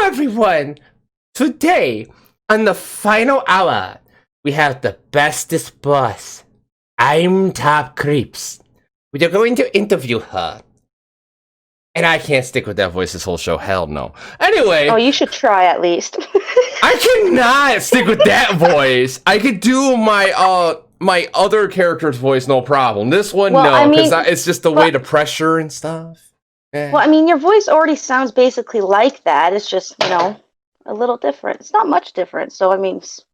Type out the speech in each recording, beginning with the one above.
everyone! Today, on the final hour, we have the bestest boss. I'm TopCreeps. We are going to interview her. And I can't stick with that voice this whole show. Hell no. Anyway. Oh, you should try at least. I cannot stick with that voice. I could do my my other character's voice, no problem. This one, no, because it's just the way the pressure and stuff. Well, I mean, your voice already sounds basically like that. It's just, a little different. It's not much different. So, I mean, it's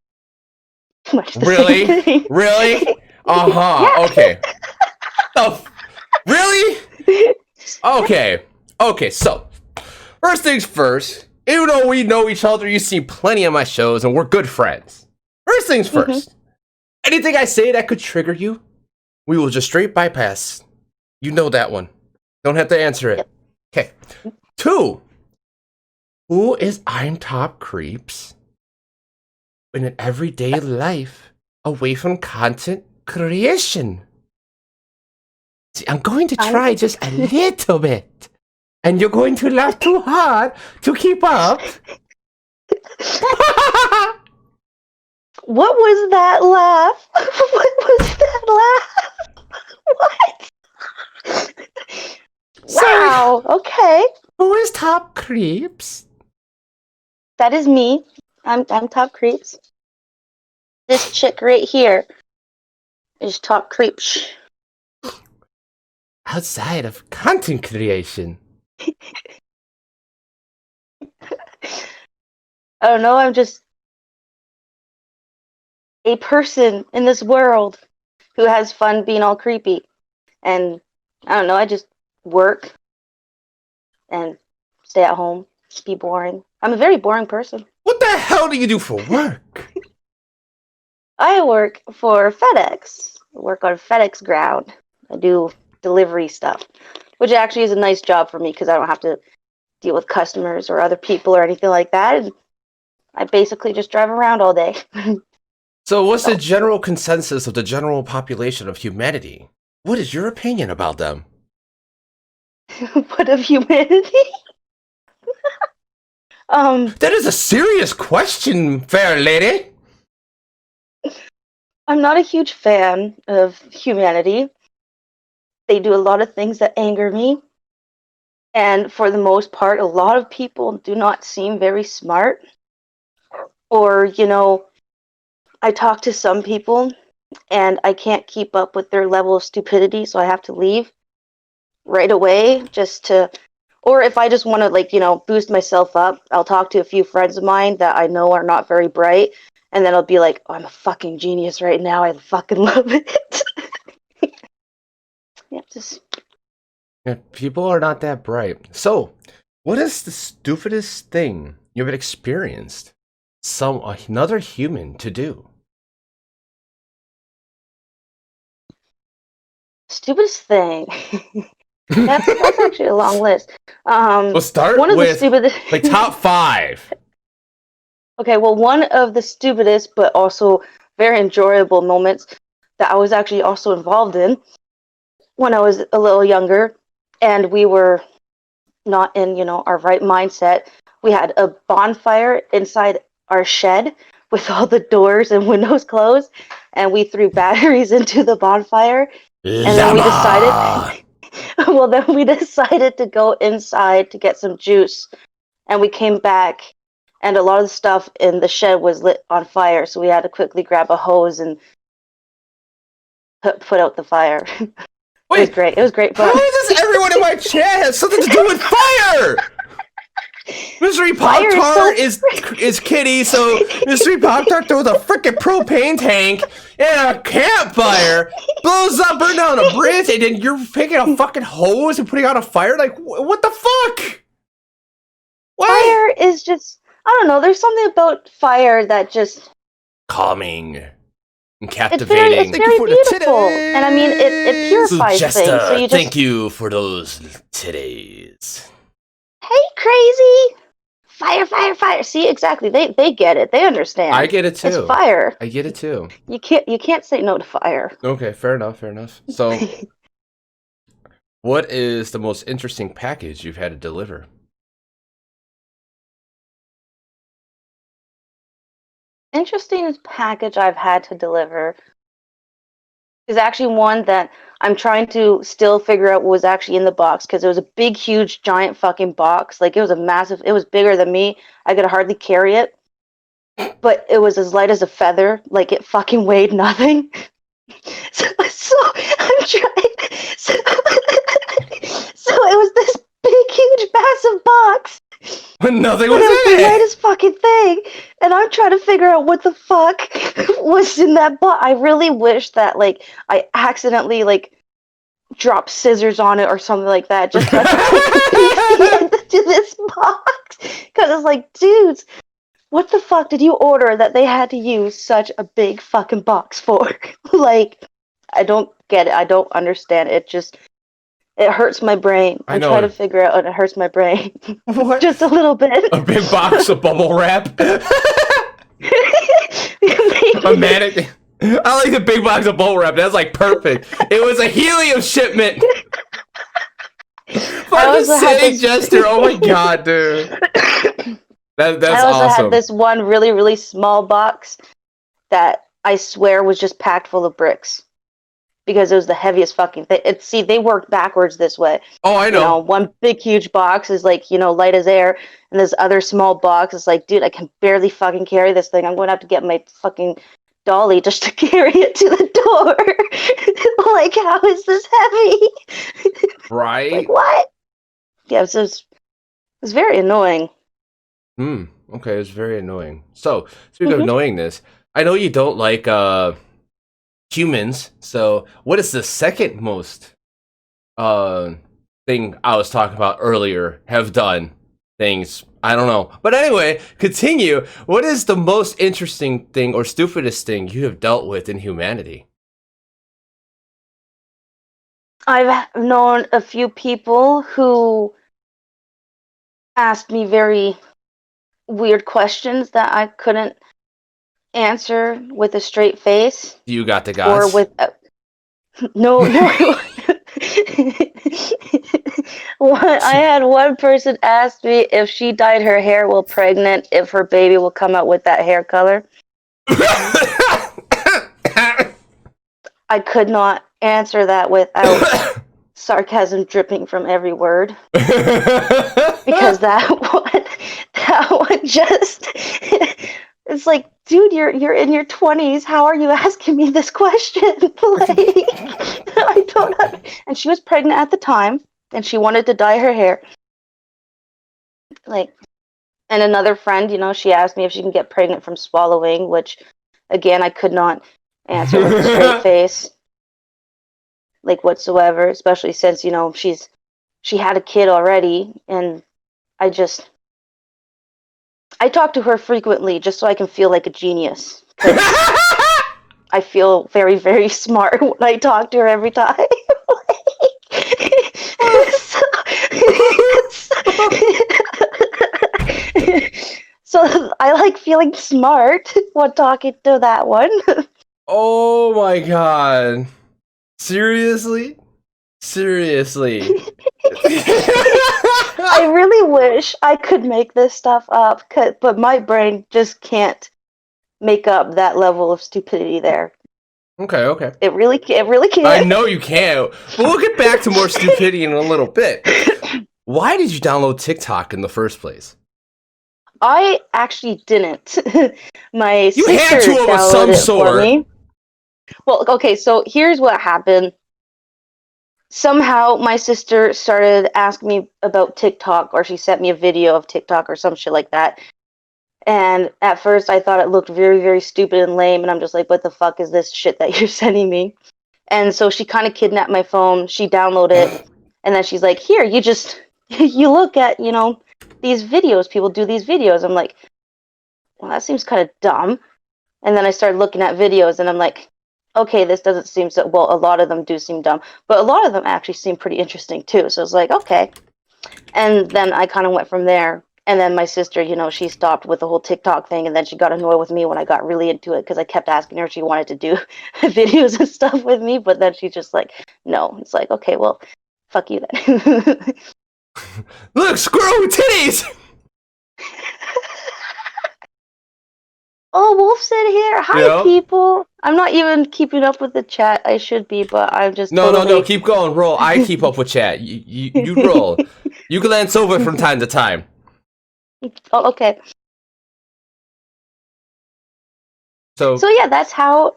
much the same thing. Really? Uh-huh. Yeah. Okay. Oh, really? Okay, so, first things first, even though we know each other, you've seen plenty of my shows, and we're good friends. First things first, anything I say that could trigger you, we will just straight bypass. You know that one. Don't have to answer it. Okay. 2, who is I'm TopCreeps in an everyday life away from content creation? See, I'm going to try just a little bit. And you're going to laugh too hard to keep up. What was that laugh? What was that laugh? What? Wow, okay. Who is TopCreeps? That is me. I'm TopCreeps. This chick right here is TopCreeps. Outside of content creation. I don't know, I'm just a person in this world who has fun being all creepy. And I don't know, I just work and stay at home, just be boring. I'm a very boring person. What the hell do you do for work? I work for FedEx. I work on FedEx ground. I do delivery stuff, which actually is a nice job for me because I don't have to deal with customers or other people or anything like that. And I basically just drive around all day. So what's the general consensus of the general population of humanity? What is your opinion about them? What of humanity? That is a serious question, fair lady. I'm not a huge fan of humanity. They do a lot of things that anger me. And for the most part, a lot of people do not seem very smart. Or, I talk to some people and I can't keep up with their level of stupidity, so I have to leave right away or if I just want to, boost myself up, I'll talk to a few friends of mine that I know are not very bright, and then I'll be like, oh, I'm a fucking genius right now. I fucking love it. Yeah, people are not that bright. So, what is the stupidest thing you've experienced another human to do? Stupidest thing. That's actually a long list. We'll start with the top 5. Okay, well, one of the stupidest but also very enjoyable moments that I was actually also involved in when I was a little younger, and we were not in, our right mindset. We had a bonfire inside our shed with all the doors and windows closed, and we threw batteries into the bonfire. And then we decided to go inside to get some juice, and we came back, and a lot of the stuff in the shed was lit on fire, so we had to quickly grab a hose and put out the fire. Wait, it was great. It was great fun. How does everyone in my chat have something to do with fire? Mystery Pop-Tart is Kitty, so Mystery Pop-Tart throws a freaking propane tank in a campfire, blows up, burns down a bridge, and then you're picking a fucking hose and putting out a fire? Like, what the fuck? What? Fire is just, I don't know, there's something about fire that just... calming and captivating. It's very beautiful. And I mean, it purifies things. So you just... Thank you for those titties. Hey, crazy! Fire, fire, fire. See, exactly. They get it. They understand. I get it too. It's fire. I get it too. You can't say no to fire. Okay, fair enough. So, what is the most interesting package you've had to deliver? interesting package I've had to deliver is actually one that I'm trying to still figure out what was actually in the box, because it was a big, huge, giant fucking box. Like, it was a massive, it was bigger than me. I could hardly carry it. But it was as light as a feather. Like, it fucking weighed nothing. So I'm trying. So, so it was this big, huge, massive box. But nothing And was it was in the it. lightest fucking thing. And I'm trying to figure out what the fuck was in that box. I really wish that, like, I accidentally, like, dropped scissors on it or something like that, just so I could piece to this box. Because it's like, dudes, what the fuck did you order that they had to use such a big fucking box for? Like, I don't get it. I don't understand it. It hurts my brain. I I'm know. trying to figure out, and it hurts my brain. What? Just a little bit. A big box of bubble wrap. A mannequin. I like the big box of bubble wrap. That's like perfect. It was a helium shipment. Fucking sitting jester. Oh my god, dude. That's I also awesome. had this one really, really small box that I swear was just packed full of bricks. Because it was the heaviest fucking thing. See, they work backwards this way. Oh, I know. You know, one big, huge box is like, you know, light as air. And this other small box is like, dude, I can barely fucking carry this thing. I'm going to have to get my fucking dolly just to carry it to the door. Like, how is this heavy? Right? Like, what? Yeah, it was very annoying. Okay, it's very annoying. So, speaking of annoyingness, I know you don't like humans. So, what is the second most thing I was talking about earlier have done? Things I don't know. But anyway, continue. What is the most interesting thing or stupidest thing you have dealt with in humanity? I've known a few people who asked me very weird questions that I couldn't answer with a straight face. You got the Or gods? with no. I had one person ask me if she dyed her hair while pregnant, if her baby will come out with that hair color. I could not answer that without sarcasm dripping from every word. Because that one just, it's like, dude, you're in your 20s. How are you asking me this question? Like, I don't know. And she was pregnant at the time, and she wanted to dye her hair. Like, and another friend, you know, she asked me if she can get pregnant from swallowing, which, again, I could not answer with a straight face, like, whatsoever. Especially since, you know, she had a kid already, and I talk to her frequently just so I can feel like a genius. I feel very, very smart when I talk to her every time. So I like feeling smart when talking to that one. Oh my god. Seriously? Seriously. I really wish I could make this stuff up, but my brain just can't make up that level of stupidity there. Okay. It really can't. I know you can't. But we'll get back to more stupidity in a little bit. Why did you download TikTok in the first place? I actually didn't. My You sister had to of some downloaded it sort. for me. Well, okay, so here's what happened. Somehow my sister started asking me about TikTok, or she sent me a video of TikTok or some shit like that. And at first I thought it looked very, very stupid and lame, and I'm just like, what the fuck is this shit that you're sending me? And so she kind of kidnapped my phone, she downloaded it, and then she's like, here, you just, you look at, you know, these videos, people do these videos. I'm like, well, that seems kind of dumb. And then I started looking at videos, and I'm like, okay, this doesn't seem so, well, a lot of them do seem dumb, but a lot of them actually seem pretty interesting too. So I was like, okay. And then I kind of went from there. And then my sister, you know, she stopped with the whole TikTok thing, and then she got annoyed with me when I got really into it, because I kept asking her if she wanted to do videos and stuff with me, but then she's just like, no. It's like, okay, well, fuck you then. Look, squirrel with titties! Oh, Wolf's in here. Hi, Yeah. people. I'm not even keeping up with the chat. I should be, but I'm just No, totally... no, keep going. Roll. I keep up with chat. You roll. You glance over from time to time. Oh, okay. So yeah, that's how...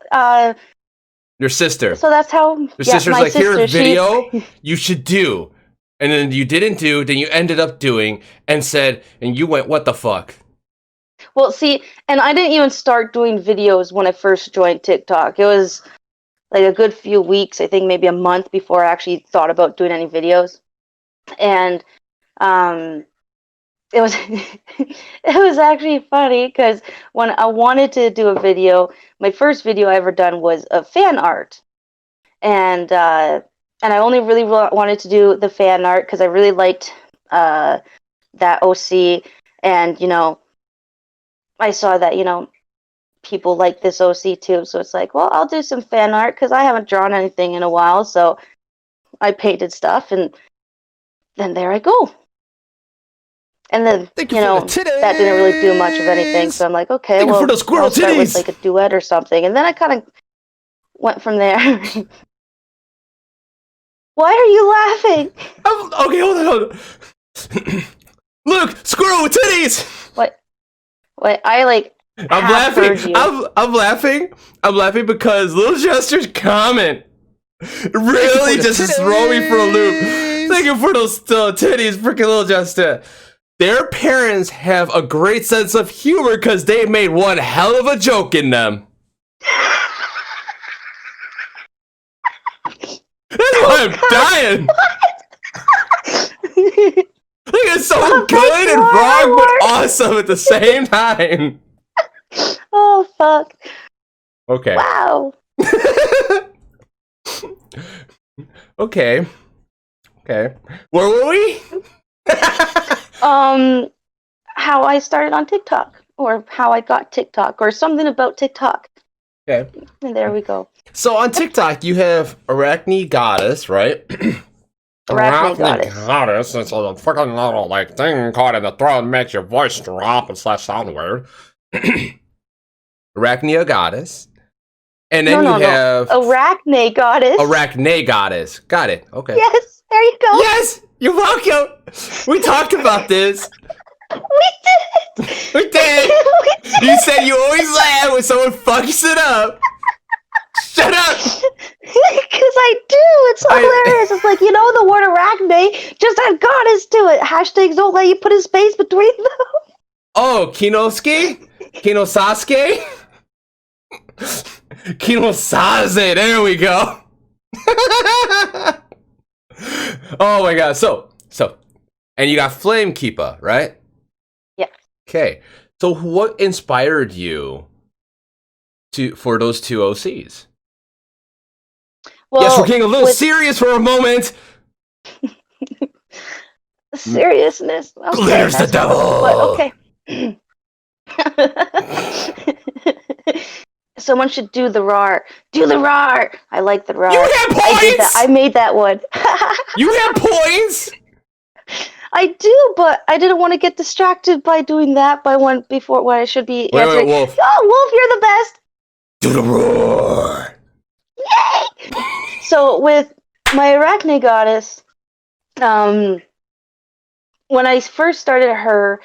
your sister. So that's how... Your sister's my like, sister, here's a video you should do. And then you didn't do, then you ended up doing, and said, and you went, what the fuck? Well, see, and I didn't even start doing videos when I first joined TikTok. It was like a good few weeks, I think maybe a month before I actually thought about doing any videos. And it was it was actually funny because when I wanted to do a video, my first video I ever done was of fan art. And I only really wanted to do the fan art because I really liked that OC, and I saw that people like this OC too, so it's like, well, I'll do some fan art because I haven't drawn anything in a while. So I painted stuff, and then there I go. And then that didn't really do much of anything. So I'm like, okay, well, I'll start with like a duet or something, and then I kind of went from there. Why are you laughing? Okay, hold on. Look, squirrel with titties. What? I like. I'm laughing. I'm laughing. I'm laughing because Little Jester's comment really just throw me for a loop. Thank you for those titties, freaking Little Jester. Their parents have a great sense of humor because they made one hell of a joke in them. That's why I'm dying. Like, it's so good and wrong, but awesome at the same time. Oh, fuck. Okay. Wow. Okay. Where were we? How I started on TikTok, or how I got TikTok, or something about TikTok. Okay. And there we go. So on TikTok, you have Arachne Goddess, right? Arachne Goddess. Goddess. It's a freaking little like thing caught in the throat and makes your voice drop and sound weird. Arachne Goddess. And then you have Arachne Goddess. Arachne Goddess. Got it. Okay. Yes, there you go. Yes, you're welcome. We talked about this. We did. You said you always laugh when someone fucks it up. Shut up. Because I do. It's hilarious. It's like, the word arachne, just add goddess to it. Hashtags don't let you put a space between them. Oh, Kinosuke? Kinosasuke? Kinosaze, there we go. Oh my god, so, and you got Flame Keeper, right? Yeah. Okay, so what inspired you for those two OCs? Well, yes, we're getting a little serious for a moment. Seriousness. Okay, there's the devil. But okay. Someone should do the roar. Do the roar. I like the roar. You have points. I made that one. You have points. I do, but I didn't want to get distracted by doing that by one before when I should be answering. Wolf. Oh, Wolf, you're the best. Do the roar. Yay! So with my Arachne Goddess, when I first started her,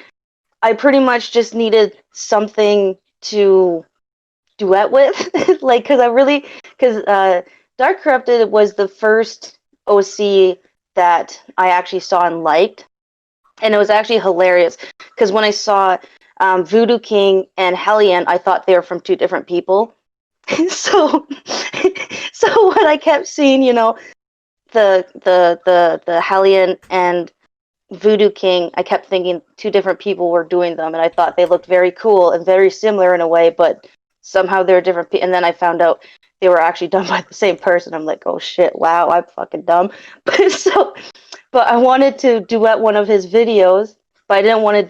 I pretty much just needed something to duet with, like, because Dark Corrupted was the first OC that I actually saw and liked, and it was actually hilarious because when I saw Voodoo King and Hellion, I thought they were from two different people. So when I kept seeing, the Hellion and Voodoo King, I kept thinking two different people were doing them, and I thought they looked very cool and very similar in a way, but somehow they're different people. And then I found out they were actually done by the same person. I'm like, oh shit, wow, I'm fucking dumb. But I wanted to duet one of his videos, but I didn't want to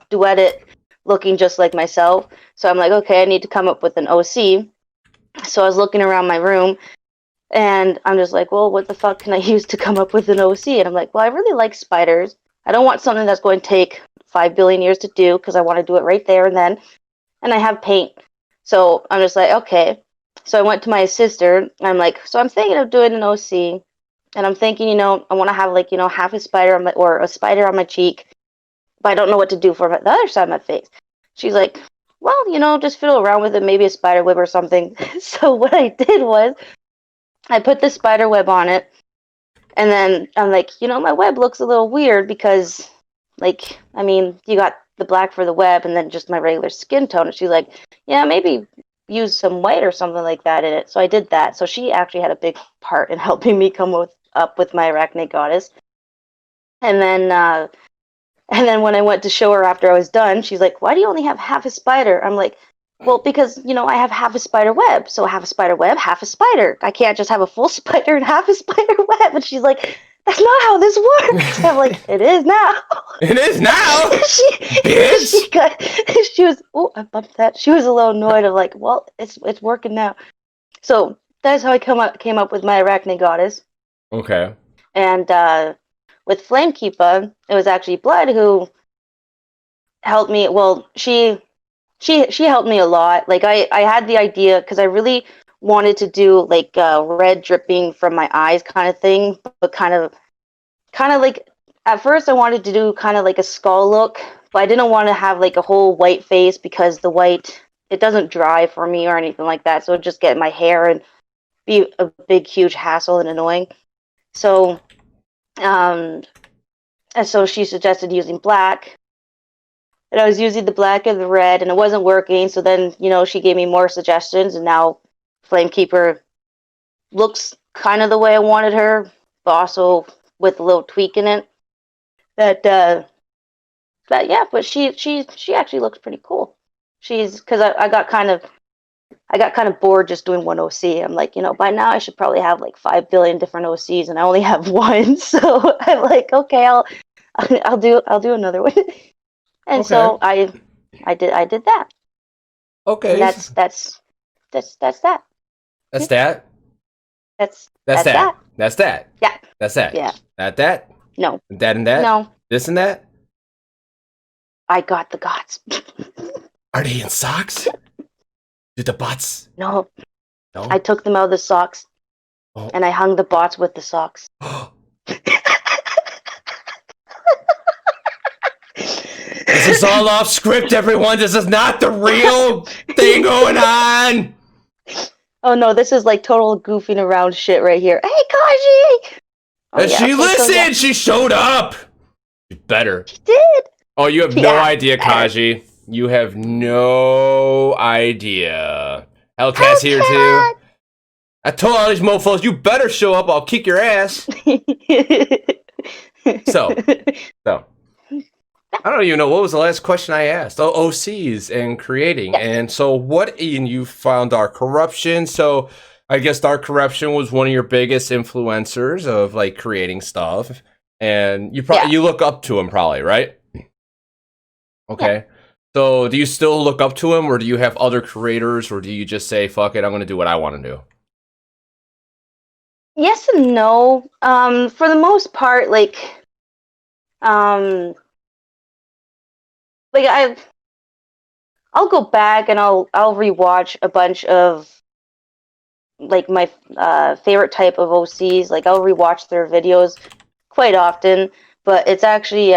duet it looking just like myself. So I'm like, okay, I need to come up with an OC. So I was looking around my room, and I'm just like, well, what the fuck can I use to come up with an OC? And I'm like, well, I really like spiders. I don't want something that's going to take 5 billion years to do, because I want to do it right there and then. and I have paint. So I'm just like, okay. So I went to my sister, and I'm like, so I'm thinking of doing an OC, and I'm thinking, you know, I want to have like, you know, half a spider on my, or a spider on my cheek, but I don't know what to do for the other side of my face. She's like, well, you know, just fiddle around with it, maybe a spider web or something. So what I did was I put the spider web on it, and then I'm like, you know, my web looks a little weird because, like, I mean, you got the black for the web and then just my regular skin tone. And she's like, yeah, maybe use some white or something like that in it. So I did that. So she actually had a big part in helping me come up with my arachnid goddess. And then when I went to show her after I was done, she's like, why do you only have half a spider? I'm like, well, because, you know, I have half a spider web. So half a spider web, half a spider. I can't just have a full spider and half a spider web. And she's like, that's not how this works. I'm like, it is now. It is now, bitch. She was, oh, I bumped that. She was a little annoyed of like, well, it's working now. So that's how I came up with my arachnid goddess. Okay. And with Flamekeeper, it was actually Blood who helped me. Well, she helped me a lot. Like I had the idea because I really wanted to do like red dripping from my eyes kind of thing, but kind of like at first I wanted to do kind of like a skull look, but I didn't want to have like a whole white face because the white, it doesn't dry for me or anything like that. So it'd just get my hair and be a big huge hassle and annoying. So and so she suggested using black. And I was using the black and the red, and it wasn't working. So then, you know, she gave me more suggestions, and now Flamekeeper looks kind of the way I wanted her, but also with a little tweak in it. But yeah, but she actually looks pretty cool. She's because I got kind of bored just doing one OC. I'm like, you know, by now I should probably have like 5 billion different OCs, and I only have one. So I'm like, okay, I'll do another one. And Okay. so I did that. Okay. And that's that. That's that. That's that. That's that. Yeah. That's that. Yeah. That. No. That and that. No. This and that. I got the gots. Are they in socks? Do the bots? No. No. I took them out of the socks, and I hung the bots with the socks. This is all off script, everyone. This is not the real thing going on. Oh no, this is like total goofing around shit right here. Hey, Kaji! And she listened. She showed up. You better. She did. Oh, you have no idea, Kaji. You have no idea. Hellcat's here too. I told all these mofos, you better show up. I'll kick your ass. So. I don't even know what was the last question I asked. Oh, OCs and creating. Yeah. And so what, Ian, you found Dark Corruption. So I guess Dark Corruption was one of your biggest influencers of like creating stuff. And you probably you look up to him probably, right? Okay. Yeah. So do you still look up to him, or do you have other creators, or do you just say, fuck it, I'm gonna do what I want to do? Yes and no. For the most part, like I'll go back and I'll rewatch a bunch of like my favorite type of OCs. Like I'll rewatch their videos quite often, but it's actually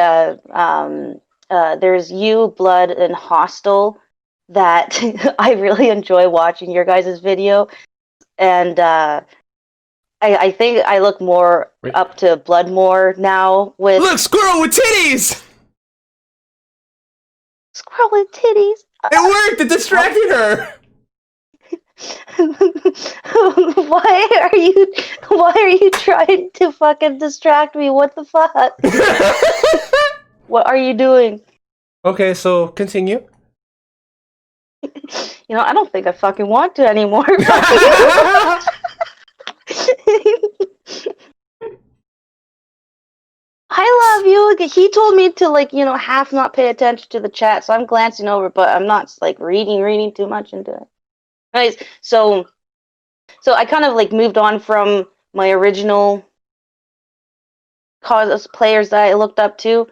there's You, Blood, and Hostile that I really enjoy watching your guys' video, and I think I look more up to Blood more now with squirrel with titties. Squirrel with titties. It worked. It distracted her. Why are you trying to fucking distract me? What the fuck? What are you doing? Okay, so continue. You know, I don't think I fucking want to anymore. I love you. He told me to, like, you know, half not pay attention to the chat, so I'm glancing over, but I'm not, like, reading too much into it. Anyways, so I kind of, like, moved on from my original cosplayers that I looked up to,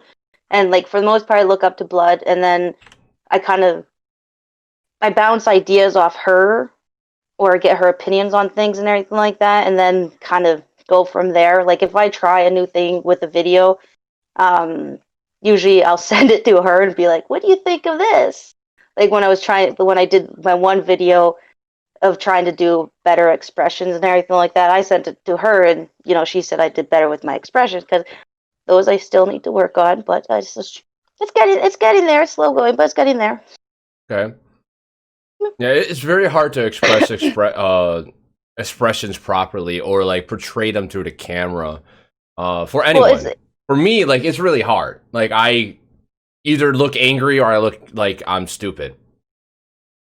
and, like, for the most part, I look up to Blood, and then I kind of I bounce ideas off her or get her opinions on things and everything like that, and then kind of go from there. Like if I try a new thing with a video, usually I'll send it to her and be like, "What do you think of this?" Like when I did my one video of trying to do better expressions and everything like that, I sent it to her, and she said I did better with my expressions because those I still need to work on. But it's getting there. It's slow going, but it's getting there. Okay. Yeah, it's very hard to express expressions properly or like portray them through the camera. For anyone. Well, for me, like it's really hard. Like I either look angry or I look like I'm stupid.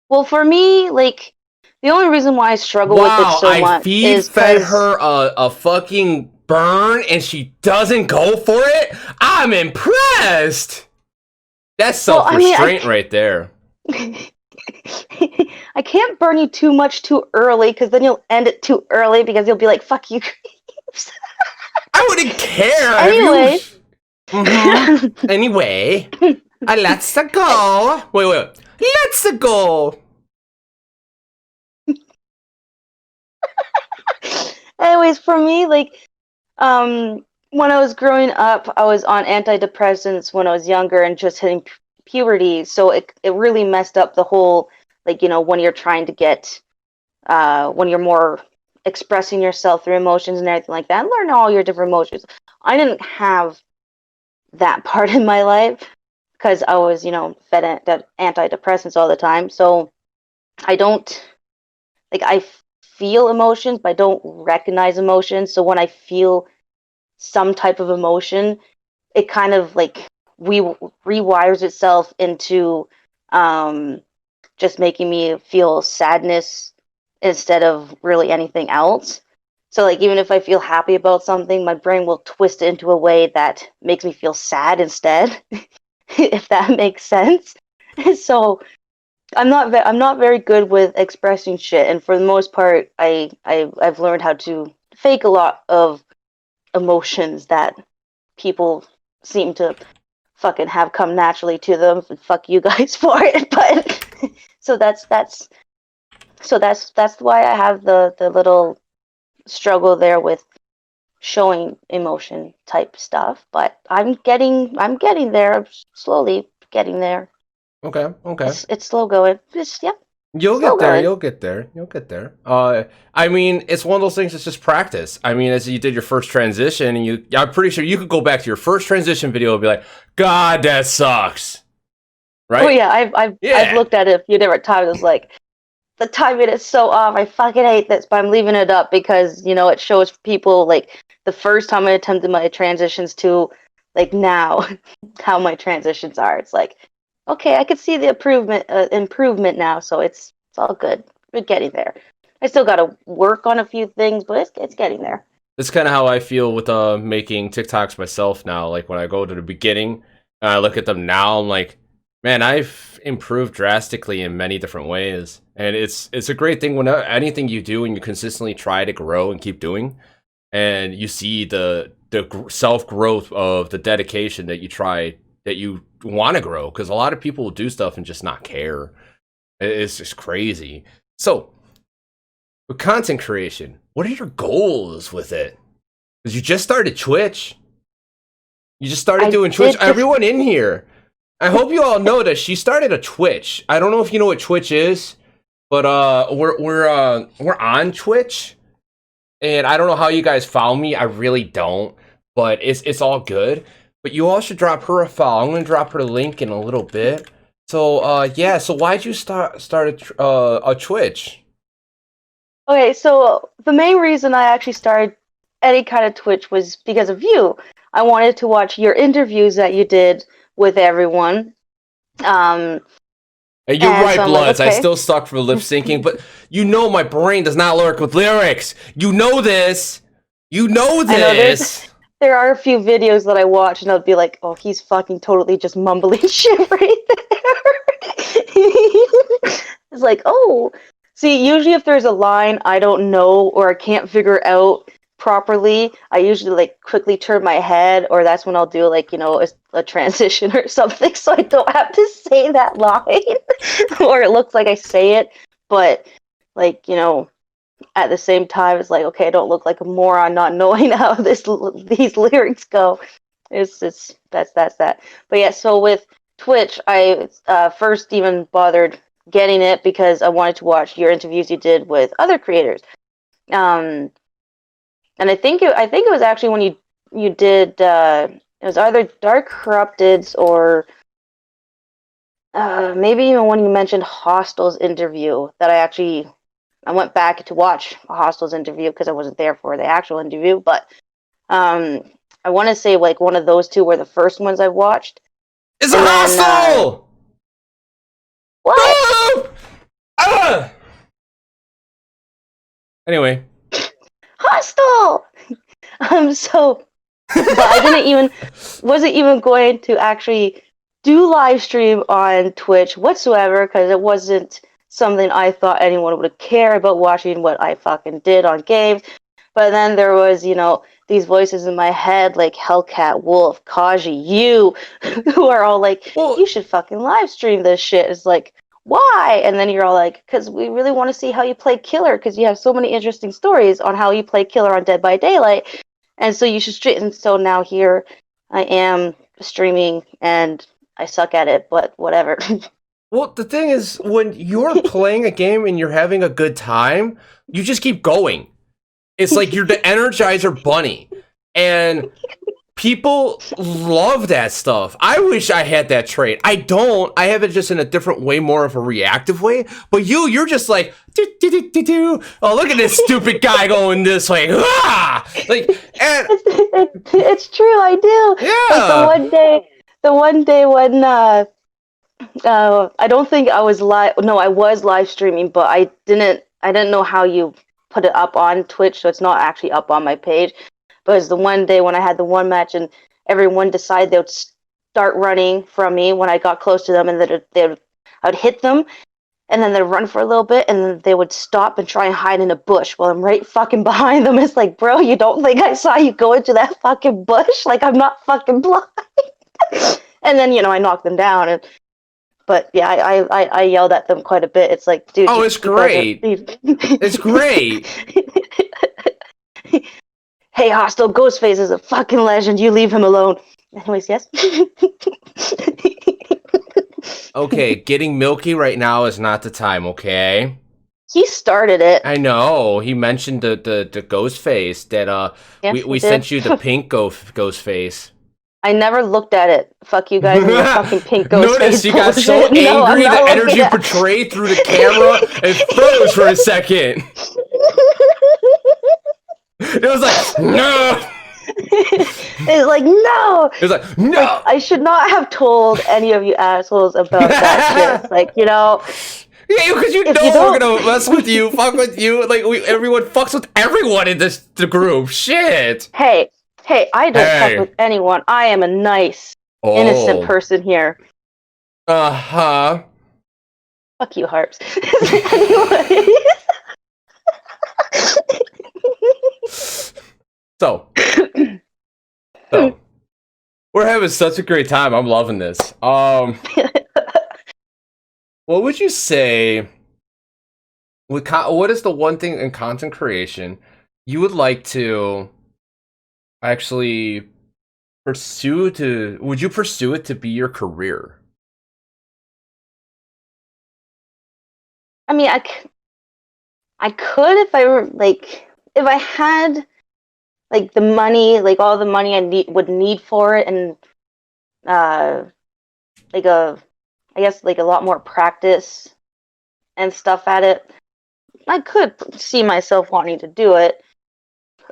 Well, for me, like the only reason why I struggle with it so much is fed her a fucking burn and she doesn't go for it. I'm impressed. That's self-restraint right there. I can't burn you too much too early because then you'll end it too early because you'll be like, "Fuck you, creeps." I wouldn't care. Anyway. Anyway, let's go. Wait. Let's go. Anyways, for me, like, when I was growing up, I was on antidepressants when I was younger and just hitting puberty, so it really messed up the whole, like, when you're trying to get, when you're more expressing yourself through emotions and everything like that, and learn all your different emotions. I didn't have that part in my life because I was, fed antidepressants all the time, so I don't, like, I feel emotions, but I don't recognize emotions, so when I feel some type of emotion, it kind of, like, rewires itself into just making me feel sadness instead of really anything else. So, like, even if I feel happy about something, my brain will twist it into a way that makes me feel sad instead, if that makes sense. So, I'm not very good with expressing shit, and for the most part, I've learned how to fake a lot of emotions that people seem to fucking have come naturally to them. And fuck you guys for it, but so that's why I have the little struggle there with showing emotion type stuff. But I'm getting there. I'm slowly getting there. Okay. It's slow going. Yeah. You'll get there. I mean, it's one of those things. It's just practice. I mean, as you did your first transition, and I'm pretty sure you could go back to your first transition video and be like, "God, that sucks." Right? Oh yeah, I've looked at it a few different times. It's like the timing is so off. I fucking hate this, but I'm leaving it up because it shows people like the first time I attempted my transitions to like now how my transitions are. It's like, okay, I could see the improvement now, so it's all good. We're getting there. I still got to work on a few things, but it's getting there. That's kind of how I feel with making TikToks myself now. Like when I go to the beginning and I look at them now, I'm like, man, I've improved drastically in many different ways. And it's a great thing when anything you do and you consistently try to grow and keep doing, and you see the self-growth of the dedication that you want to grow, because a lot of people will do stuff and just not care. It's just crazy. So with content creation, what are your goals with it? Because you just started Twitch. You just started doing Twitch. Everyone in here, I hope you all know that she started a Twitch. I don't know if you know what Twitch is, but we're on Twitch, and I don't know how you guys found me. I really don't, but it's all good. But you all should drop her a follow. I'm gonna drop her a link in a little bit. So yeah. So why'd you start a Twitch? Okay, so the main reason I actually started any kind of Twitch was because of you. I wanted to watch your interviews that you did with everyone. Hey, you're right, Bloods. Like, okay. I still suck for lip syncing, but my brain does not work with lyrics. You know this. You know this. There are a few videos that I watch and I'll be like, oh, he's fucking totally just mumbling shit right there. It's like, oh. See, usually if there's a line I don't know or I can't figure out properly, I usually like quickly turn my head, or that's when I'll do like, you know, a transition or something, so I don't have to say that line, or it looks like I say it, but like, you know, at the same time, it's like, okay, I don't look like a moron not knowing how these lyrics go. It's that's that. But yeah, so with Twitch, I first even bothered getting it because I wanted to watch your interviews you did with other creators. And I think it was actually when you did it was either Dark Corrupted's or maybe even when you mentioned Hostel's interview that I went back to watch Hostel's interview because I wasn't there for the actual interview, but I want to say like one of those two were the first ones I watched. It's a Hostel! What? Ah! Anyway. Hostel! But I wasn't even going to actually do live stream on Twitch whatsoever because it wasn't something I thought anyone would care about watching what I fucking did on games. But then there was, you know, these voices in my head like Hellcat, Wolf, Kaji, you, who are all like, you should fucking live stream this shit. It's like, why? And then you're all like, because we really want to see how you play Killer because you have so many interesting stories on how you play Killer on Dead by Daylight. And so you should stream. And so now here I am streaming and I suck at it, but whatever. Well, the thing is, when you're playing a game and you're having a good time, you just keep going. It's like you're the Energizer Bunny. And people love that stuff. I wish I had that trait. I don't. I have it just in a different way, more of a reactive way. But you're just like, do, do, do, do, do. Oh, look at this stupid guy going this way. Ah! Like, and it's true, I do. Yeah. Like the one day when I don't think I was live. No, I was live streaming, but I didn't know how you put it up on Twitch, so it's not actually up on my page. But it's the one day when I had the one match and everyone decided they would start running from me when I got close to them, and I would hit them, and then they'd run for a little bit, and then they would stop and try and hide in a bush while I'm right fucking behind them. It's like, bro, you don't think I saw you go into that fucking bush? Like, I'm not fucking blind. And then, you know, I knocked them down, but yeah, I yelled at them quite a bit. It's like, dude. Oh, it's great. It's great. Hey, Hostel, Ghostface is a fucking legend. You leave him alone. Anyways, yes. Okay, getting milky right now is not the time, okay? He started it. I know. He mentioned the Ghostface that Yes, we sent you the pink Ghostface. I never looked at it. Fuck you guys and your fucking pink Ghostface. Notice you got so angry, the energy portrayed through the camera, it froze for a second. It was like, no! It's like, no! It was like, no! Like, I should not have told any of you assholes about that shit. Like, you know... Yeah, because you know we're gonna mess with you, fuck with you. Like, everyone fucks with everyone in the group. Shit! Hey, I don't fuck with anyone. I am a nice, innocent person here. Uh-huh. Fuck you, Harps. So, we're having such a great time. I'm loving this. What would you say? What is the one thing in content creation you would like to actually pursue? Would you pursue it to be your career? I mean, I could if I were like, if I had like the money, like all the money I would need for it, and I guess like a lot more practice and stuff at it, I could see myself wanting to do it.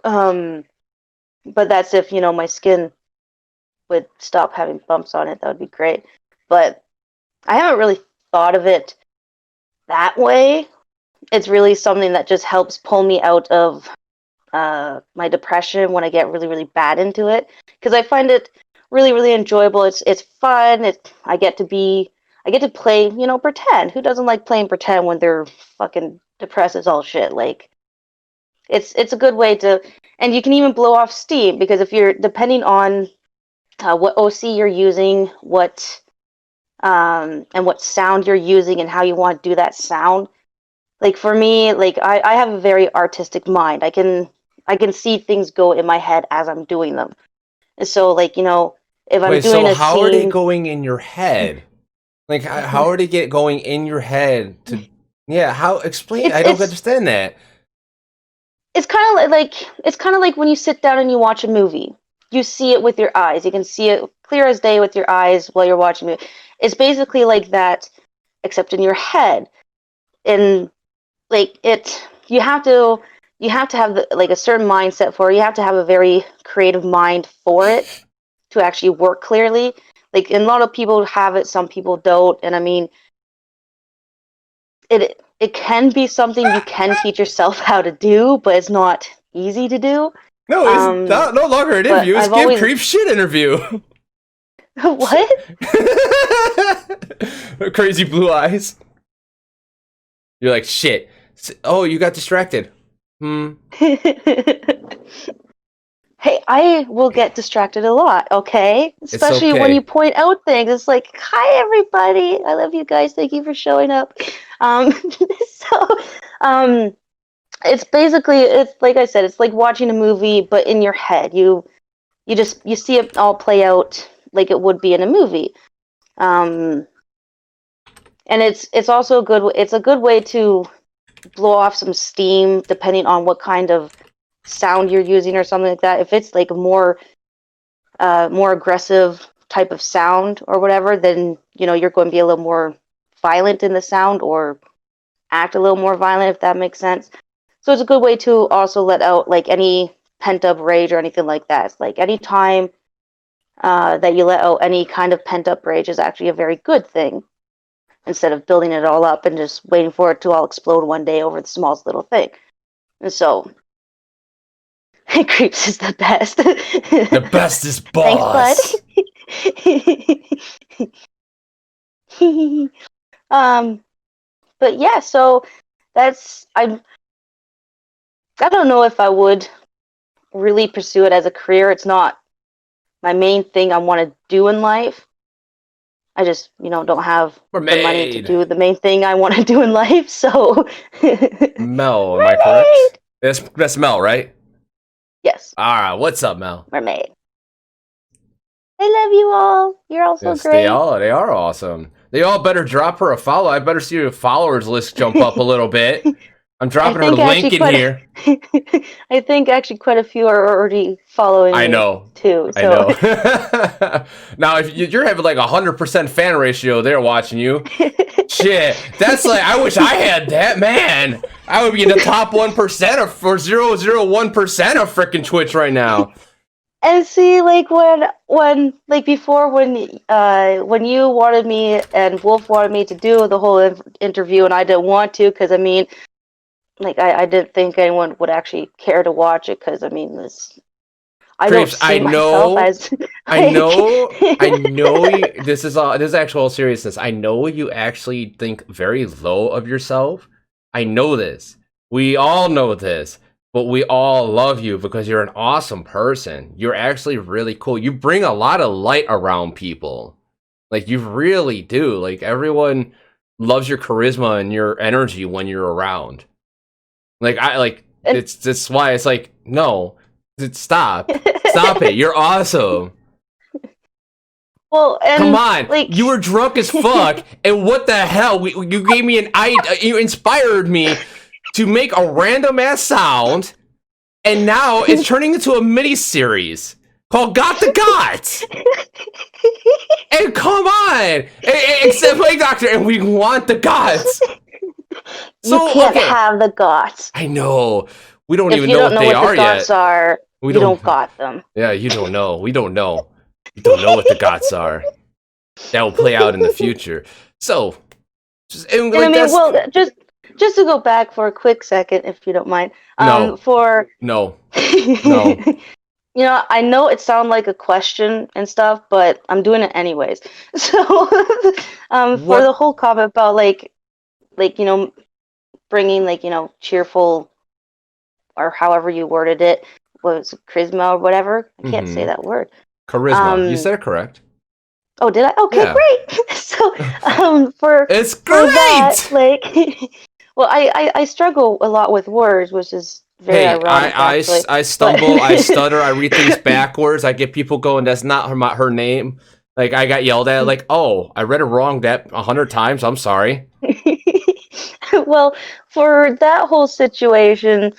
But that's if, you know, my skin would stop having bumps on it. That would be great. But I haven't really thought of it that way. It's really something that just helps pull me out of my depression when I get really, really bad into it. Because I find it really, really enjoyable. It's fun. I get to play, you know, pretend. Who doesn't like playing pretend when they're fucking depressed as all shit? Like, it's a good way to, and you can even blow off steam, because if you're depending on what OC you're using, and what sound you're using and how you want to do that sound. Like for me, like I have a very artistic mind. I can see things go in my head as I'm doing them. And so, like, if I'm Wait, doing so a how are they scene, going in your head? Like, how are they going in your head to? Yeah, how explain? it's I don't it's understand that. it's kind of like when you sit down and you watch a movie. You see it with your eyes. You can see it clear as day with your eyes while you're watching it. It's basically like that, except in your head. And like you have to have like a certain mindset for it. You have to have a very creative mind for it to actually work clearly. Like, and a lot of people have it, some people don't. And I mean, it can be something you can teach yourself how to do, but it's not easy to do. No, it's no longer an But interview. It's I've Give always Creep shit interview. what? Crazy blue eyes. You're like, shit. Oh, you got distracted. Hey, I will get distracted a lot, okay? Especially when okay. you point out things. It's like, hi, everybody. I love you guys. Thank you for showing up. So, um, it's basically, it's like I said, it's like watching a movie, but in your head. You see it all play out like it would be in a movie. And it's also it's a good way to blow off some steam, depending on what kind of sound you're using or something like that. If it's like more aggressive type of sound or whatever, then you're going to be a little more violent in the sound, or act a little more violent, if that makes sense. So it's a good way to also let out like any pent up rage or anything like that. It's like any time that you let out any kind of pent up rage is actually a very good thing, instead of building it all up and just waiting for it to all explode one day over the smallest little thing. And so Creeps is the best. The best is Thanks, bud. boss. But yeah, so that's I don't know if I would really pursue it as a career. It's not my main thing I want to do in life. I just, don't have the money to Mermaid. do the main thing I want to do in life. So Mel, am I mermaid. correct? That's Mel, right? Yes, All right, what's up, Mel? mermaid. I love you all. You're all so Yes, they great. are awesome. They all better drop her a follow. I better see your followers list jump up a little bit. I'm I dropping her think link actually in here. I think actually quite a few are already following I me know. too. I So know. Now, if you're having like 100% fan ratio, they're watching you. Shit, that's like, I wish I had that, man. I would be in the top 1% or 0.001% of freaking Twitch right now. and see, like when like before when you wanted me and Wolf wanted me to do the whole interview, and I didn't want to, because I mean, like I didn't think anyone would actually care to watch it, because I mean I don't Creeps, see myself as like I know this is actual seriousness. I know you actually think very low of yourself. I know this. We all know this, but we all love you because you're an awesome person. You're actually really cool. You bring a lot of light around people. Like, you really do. Like, everyone loves your charisma and your energy when you're around. Like, and, it's that's why it's like, no, stop. Stop it. You're awesome. well, Come and on. like You were drunk as fuck. And what the hell? You gave me you inspired me to make a random ass sound. And now it's turning into a mini series called Got the Gots. And come on. Except like Doctor, and we want the gods. you can't have the gots. I know. We don't If even you know don't what know they what the are gots yet. are, We you don't got them. Yeah, you don't know. We don't know. You don't know what the gots are. That will play out in the future. So, And I mean, well, just to go back for a quick second, if you don't mind. No. For No. I know it sounds like a question and stuff, but I'm doing it anyways. So, for the whole comment about like bringing like cheerful or however you worded it, was charisma or whatever. I can't say that word. Charisma. You said it correct. Oh, did I? Okay, great. So, for it's great. For that, like, well, I struggle a lot with words, which is very ironic. I stumble, I stutter, I read things backwards. I get people going, "That's not her name." Like I got yelled at, like, "Oh, I read it wrong that 100 times. I'm sorry." Well, for that whole situation,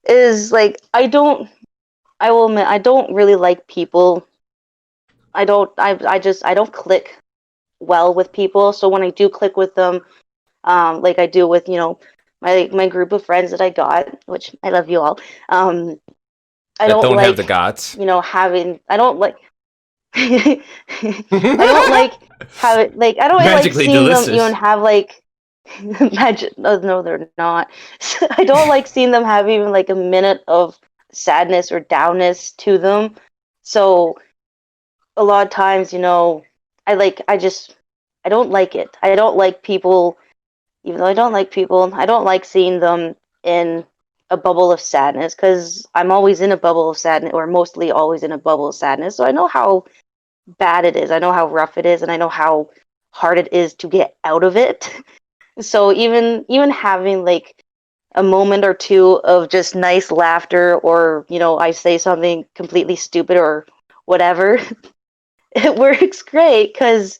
is like I will admit I don't really like people. I don't click well with people. So when I do click with them, like I do with my group of friends that I got, which I love you all. I don't like have the guts. Having I don't like I don't like having like I don't like seeing delicious. them even have like magic. No, they're not. I don't like seeing them have even like a minute of sadness or downness to them. So a lot of times, I don't like it. I don't like people, even though I don't like people, I don't like seeing them in a bubble of sadness, because I'm always in a bubble of sadness, or mostly always in a bubble of sadness. So I know how bad it is. I know how rough it is, and I know how hard it is to get out of it. So even having like a moment or two of just nice laughter, or I say something completely stupid or whatever, it works great, because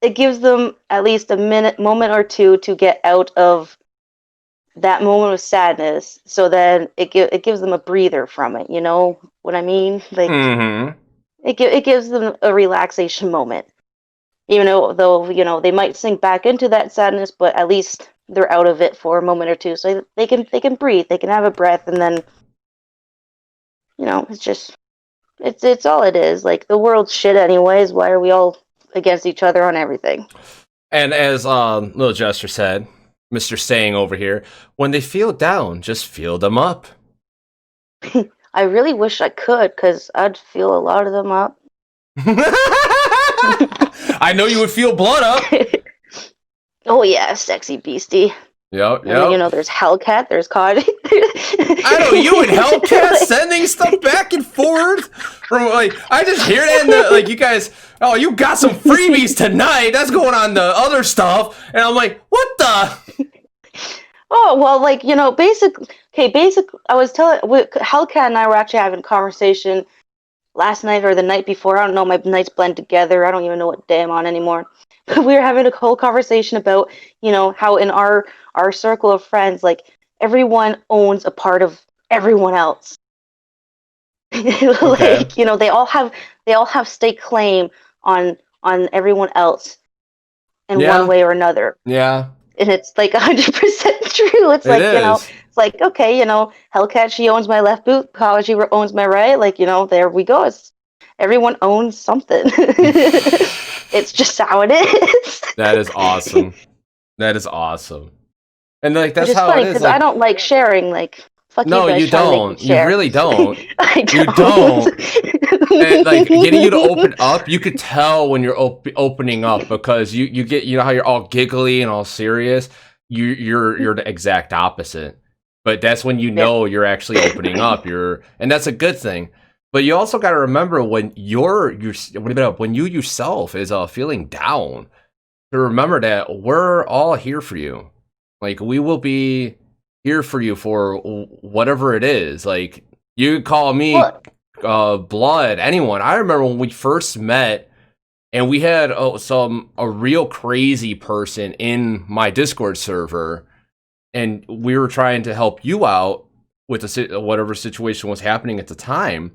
it gives them at least a moment or two to get out of that moment of sadness. So then it gives them a breather from it. You know what I mean? Like it gives them a relaxation moment. Even though they might sink back into that sadness, but at least they're out of it for a moment or two, so they can breathe, they can have a breath, and then it's just it's all it is. Like, the world's shit anyways. Why are we all against each other on everything? And as Little Jester said, Mr. Saying over here, when they feel down, just feel them up. I really wish I could, because I'd feel a lot of them up. I know you would feel blood up. Oh yeah, sexy beastie. Yep. There's Hellcat, there's COD. I know you and Hellcat sending stuff back and forth. From I just hear that, and you guys, you got some freebies tonight. That's going on the other stuff, and I'm like, what the? Oh well, basically, I was telling Hellcat and I were actually having a conversation last night or the night before. I don't know, my nights blend together. I don't even know what day I'm on anymore. But we were having a whole conversation about, how in our circle of friends, like, everyone owns a part of everyone else. Okay. They all have stake claim on everyone else in one way or another. Yeah. And it's like 100% true. It's like, it's like, okay, Hellcat, she owns my left boot, she owns my right. Like, there we go. Everyone owns something. It's just how it is. That is awesome. That is awesome. And that's how funny, it is. Because I don't like sharing. Like, fuck no, you guys. You don't. You really don't. I don't. You don't. And, getting you to open up, you could tell when you're opening up, because you get, how you're all giggly and all serious. You're the exact opposite. But that's when you're actually opening up. And that's a good thing. But you also got to remember, when when you yourself is feeling down, to remember that we're all here for you. Like, we will be here for you for whatever it is. Like, you call me blood, anyone. I remember when we first met, and we had a real crazy person in my Discord server, and we were trying to help you out with whatever situation was happening at the time.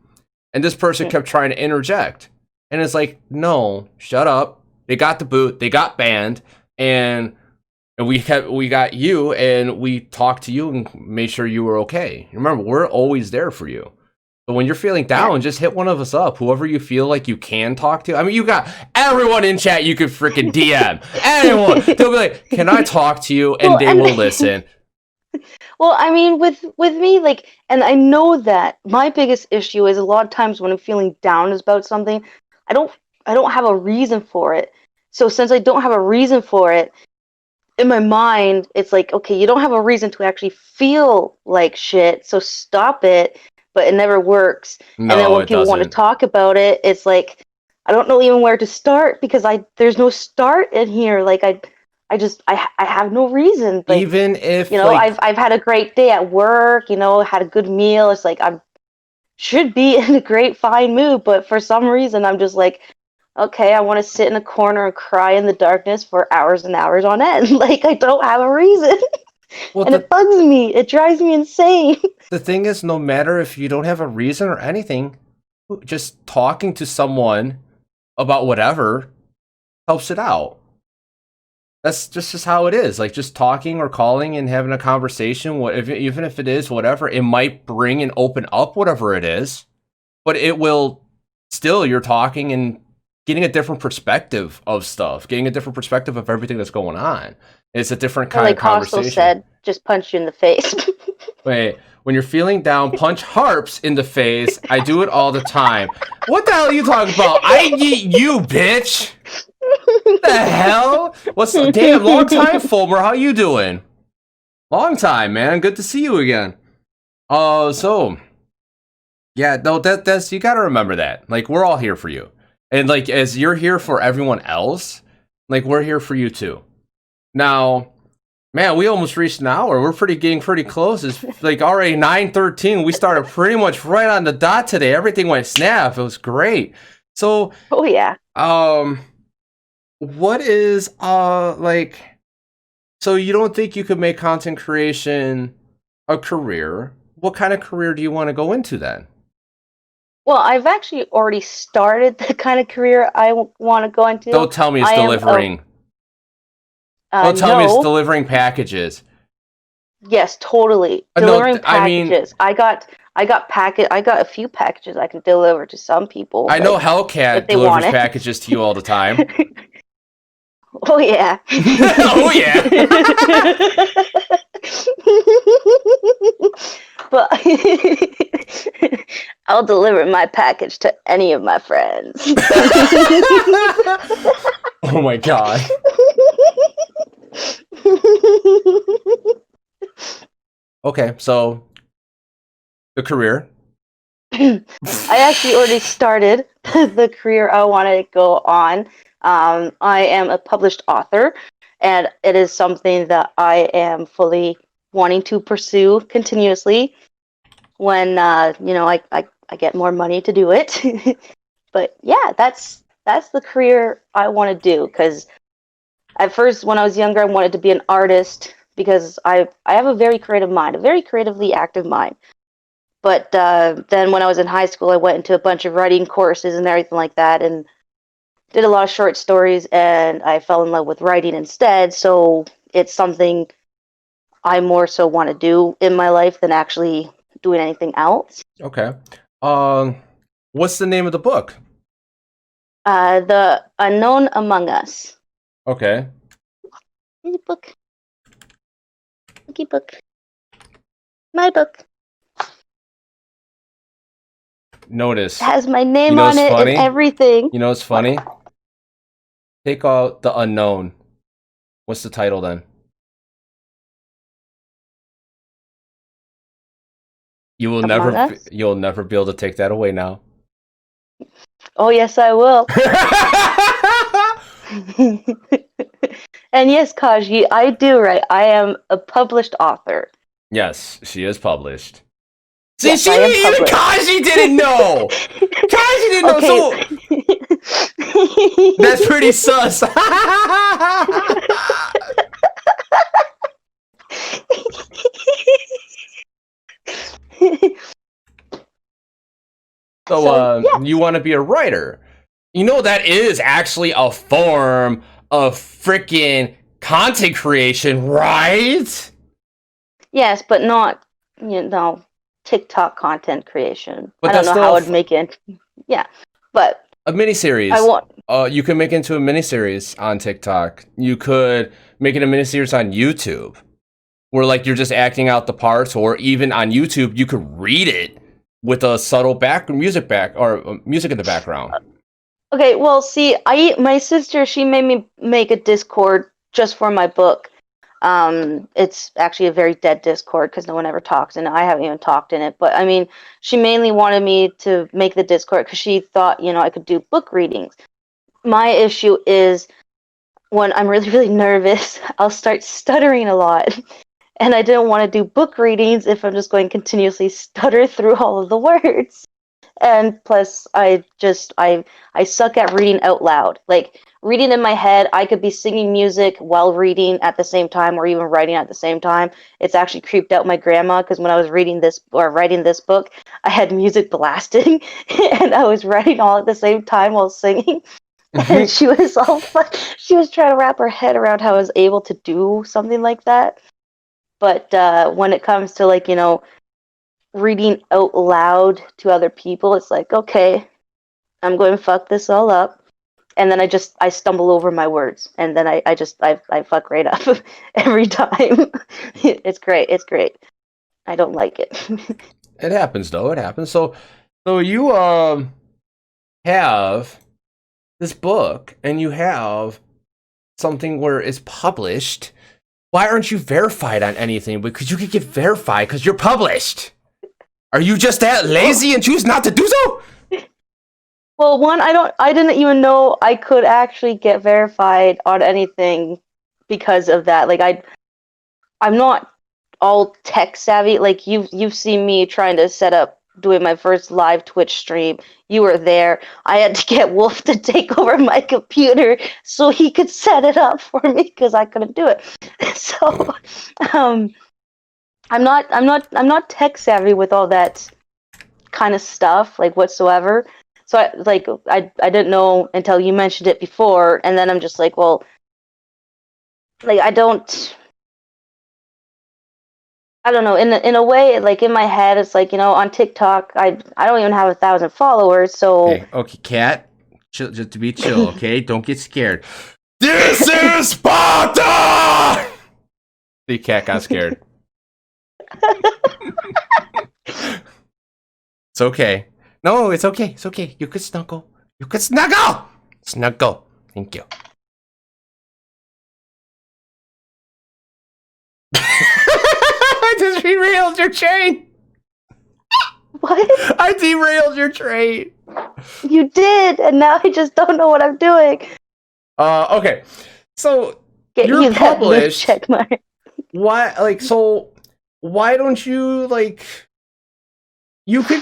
And this person kept trying to interject. And it's like, no, shut up. They got the boot. They got banned. And we got you, and we talked to you and made sure you were okay. Remember, we're always there for you. But when you're feeling down, just hit one of us up. Whoever you feel like you can talk to. I mean, you got everyone in chat you could freaking DM. Anyone. They'll be like, can I talk to you? And they will listen. Well, I mean, with me, like, and I know that my biggest issue is, a lot of times when I'm feeling down about something, I don't have a reason for it. So since I don't have a reason for it, in my mind, it's like, okay, you don't have a reason to actually feel like shit, so stop it. But it never works. And then No, when it people want to doesn't. talk about it, it's like I don't know even where to start because there's no start in here. Like I have no reason. Like, Even if you know, like I've had a great day at work, you know, had a good meal. It's like I should be in a great fine mood, but for some reason I'm just like, okay, I want to sit in a corner and cry in the darkness for hours and hours on end. Like I don't have a reason. well And it bugs me. It drives me insane. the thing is, no matter if you don't have a reason or anything, just talking to someone about whatever helps it out. That's just how it is. Like just talking or calling and having a conversation, even if it is whatever, it might bring and open up whatever it is, but it will still, you're talking and getting a different perspective of stuff, getting a different perspective of everything that's going on. It's a different kind Like of conversation. Hostel said, just punch you in the face. Wait, when you're feeling down, punch harps in the face. I do it all the time. What the hell are you talking about? I yeet you, bitch. What the hell? What's damn long time, Fulmer? How you doing? Long time, man. Good to see you again. So yeah, no, that's you gotta remember that. Like we're all here for you. And like as you're here for everyone else, like we're here for you too. Now, man, we almost reached an hour. We're getting pretty close. It's like already 9:13. We started pretty much right on the dot today. Everything went snap. It was great. So, Oh yeah. what is like? So you don't think you could make content creation a career? What kind of career do you want to go into then? Well, I've actually already started the kind of career I want to go into. Don't tell me it's delivering. Don't tell me it's No. delivering packages. Yes, totally. No, Delivering I mean- packages. I got a few packages I can deliver to some people. I know like, Hellcat if they delivers want it. packages to you all the time. Oh yeah. Oh yeah. But I'll deliver my package to any of my friends. Oh my god. Okay, so the career. I actually already started the career I want to go on. I am a published author, and it is something that I am fully wanting to pursue continuously when you know I get more money to do it. But yeah, that's the career I want to do, because at first when I was younger I wanted to be an artist because I have a very creative mind, a very creatively active mind. But then when I was in high school I went into a bunch of writing courses and everything like that, and did a lot of short stories, and I fell in love with writing instead. So it's something I more so want to do in my life than actually doing anything else. Okay. What's the name of the book? The Unknown Among Us. Okay. The book. Bookie book. My book. Notice. It has my name You know on what's it funny? and everything. You know what's funny? Take out the unknown. What's the title then? You'll never be able to take that away now. Oh yes, I will. And yes, Kaji, I do write. I am a published author. Yes, she is published. See, Yes, I am even published. Kaji didn't know. Kaji didn't know. So that's pretty sus. So, yeah. you want to be a writer. You know that is actually a form of freaking content creation, right? Yes, but not, you know, TikTok content creation. But I don't that's know how still I'd make it. Yeah, but a miniseries. I want. You could make it into a miniseries on TikTok. You could make it a miniseries on YouTube, where like you're just acting out the parts, or even on YouTube, you could read it with a subtle music in the background. Okay, well, see, my sister, she made me make a Discord just for my book, It's actually a very dead Discord because no one ever talks, and I haven't even talked in it. But I mean, she mainly wanted me to make the Discord because she thought, I could do book readings. My issue is when I'm really, really nervous, I'll start stuttering a lot. And I didn't want to do book readings if I'm just going to continuously stutter through all of the words. And plus, I suck at reading out loud. Like, reading in my head, I could be singing music while reading at the same time or even writing at the same time. It's actually creeped out my grandma because when I was reading this or writing this book, I had music blasting and I was writing all at the same time while singing. And she was she was trying to wrap her head around how I was able to do something like that. But when it comes to, like, reading out loud to other people, it's like, okay, I'm going to fuck this all up. And then I stumble over my words. And then I fuck right up every time. It's great. It's great. I don't like it. It happens, though. It happens. So you have this book, and you have something where it's published. Why aren't you verified on anything? Because you could get verified because you're published. Are you just that lazy and choose not to do so? Well, I didn't even know I could actually get verified on anything because of that. Like, I'm not all tech savvy. Like, you've seen me trying to set up doing my first live Twitch stream. You were there. I had to get Wolf to take over my computer so he could set it up for me because I couldn't do it. So, I'm not tech savvy with all that kind of stuff, like, whatsoever. So I didn't know until you mentioned it before, and then I'm just like, well, like, I don't know. In a way, like, in my head, it's like, on TikTok, I don't even have 1,000 followers. So okay, Cat, chill, just to be chill, okay? Don't get scared. This is Sparta. The cat got scared. It's okay. No, it's okay. It's okay. You could snuggle. You could snuggle. Snuggle. Thank you. I just derailed your train. What? I derailed your train. You did, and now I just don't know what I'm doing. Okay. So You're you're published. Check mark. Why? Like, so why don't you, like? You could.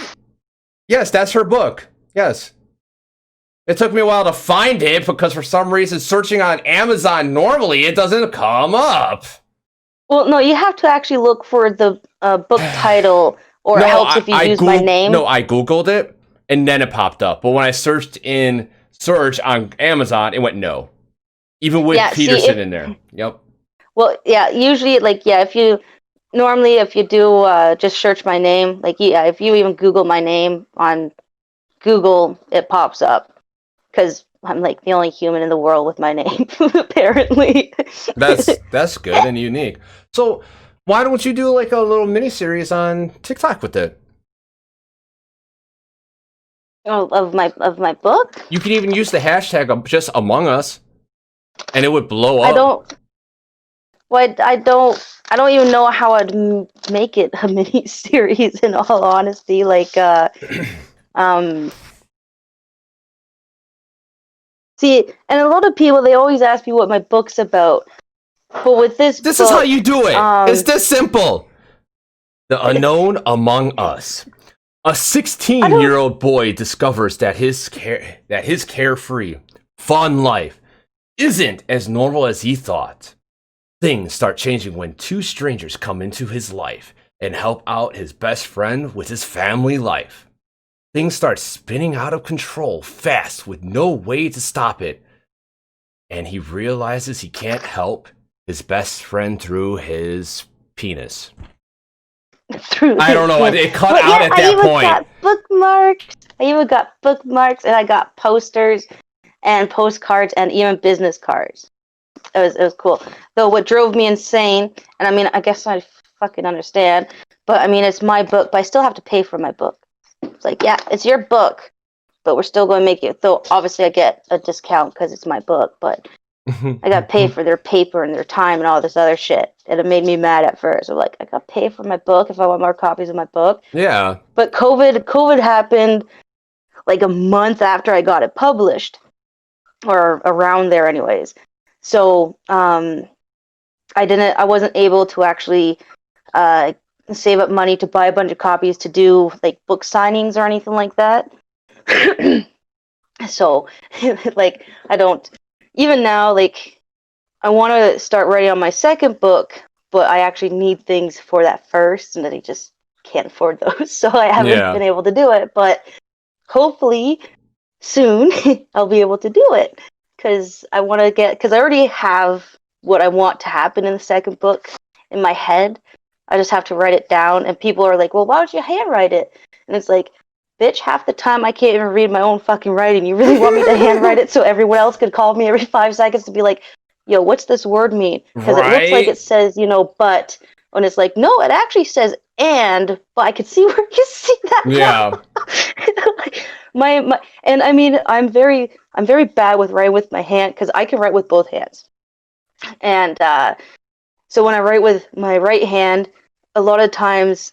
Yes, that's her book. Yes. It took me a while to find it because for some reason searching on Amazon normally it doesn't come up. Well, no, you have to actually look for the book title, or it helps if you use my name. No, I Googled it and then it popped up. But when I searched in search on Amazon, it went no. Even with Peterson in there. Yep. Well, yeah, usually, like, yeah, if you do just search my name, like, yeah, if you even Google my name on Google, it pops up. Because I'm, like, the only human in the world with my name, apparently. That's good and unique. So why don't you do, like, a little mini series on TikTok with it? Oh, of my book? You can even use the hashtag of just Among Us, and it would blow up. I don't even know how I'd make it a mini series. In all honesty, like, see, and a lot of people, they always ask me what my book's about. But with this book, is how you do it. It's this simple. The Unknown Among Us. A 16-year-old boy discovers that his carefree, fun life isn't as normal as he thought. Things start changing when two strangers come into his life and help out his best friend with his family life. Things start spinning out of control fast with no way to stop it. And he realizes he can't help his best friend through his penis. I don't know. It cut out at that point. I even got bookmarks, and I got posters and postcards and even business cards. It was cool. Though what drove me insane, and I mean, I guess I fucking understand, but I mean, it's my book, but I still have to pay for my book. It's like, yeah, it's your book, but we're still going to make it. Though obviously I get a discount because it's my book, but I got paid for their paper and their time and all this other shit. And it made me mad at first. I'm like, I got paid for my book if I want more copies of my book. Yeah. But COVID happened like a month after I got it published, or around there, anyways. So I wasn't able to actually save up money to buy a bunch of copies to do like book signings or anything like that. So like I don't even now, like I want to start writing on my second book, but I actually need things for that first, and then I just can't afford those, so I haven't been able to do it. But hopefully soon I'll be able to do it, because I already have what I want to happen in the second book in my head. I just have to write it down, and people are like, well, why don't you handwrite it? And it's like, bitch, half the time I can't even read my own fucking writing. You really want me to handwrite it so everyone else could call me every 5 seconds to be like, yo, what's this word mean? Because it looks like it says, but, and it's like, no, it actually says and, but I could see where you see that. Yeah. And I mean, I'm very bad with writing with my hand, because I can write with both hands. And so when I write with my right hand, a lot of times,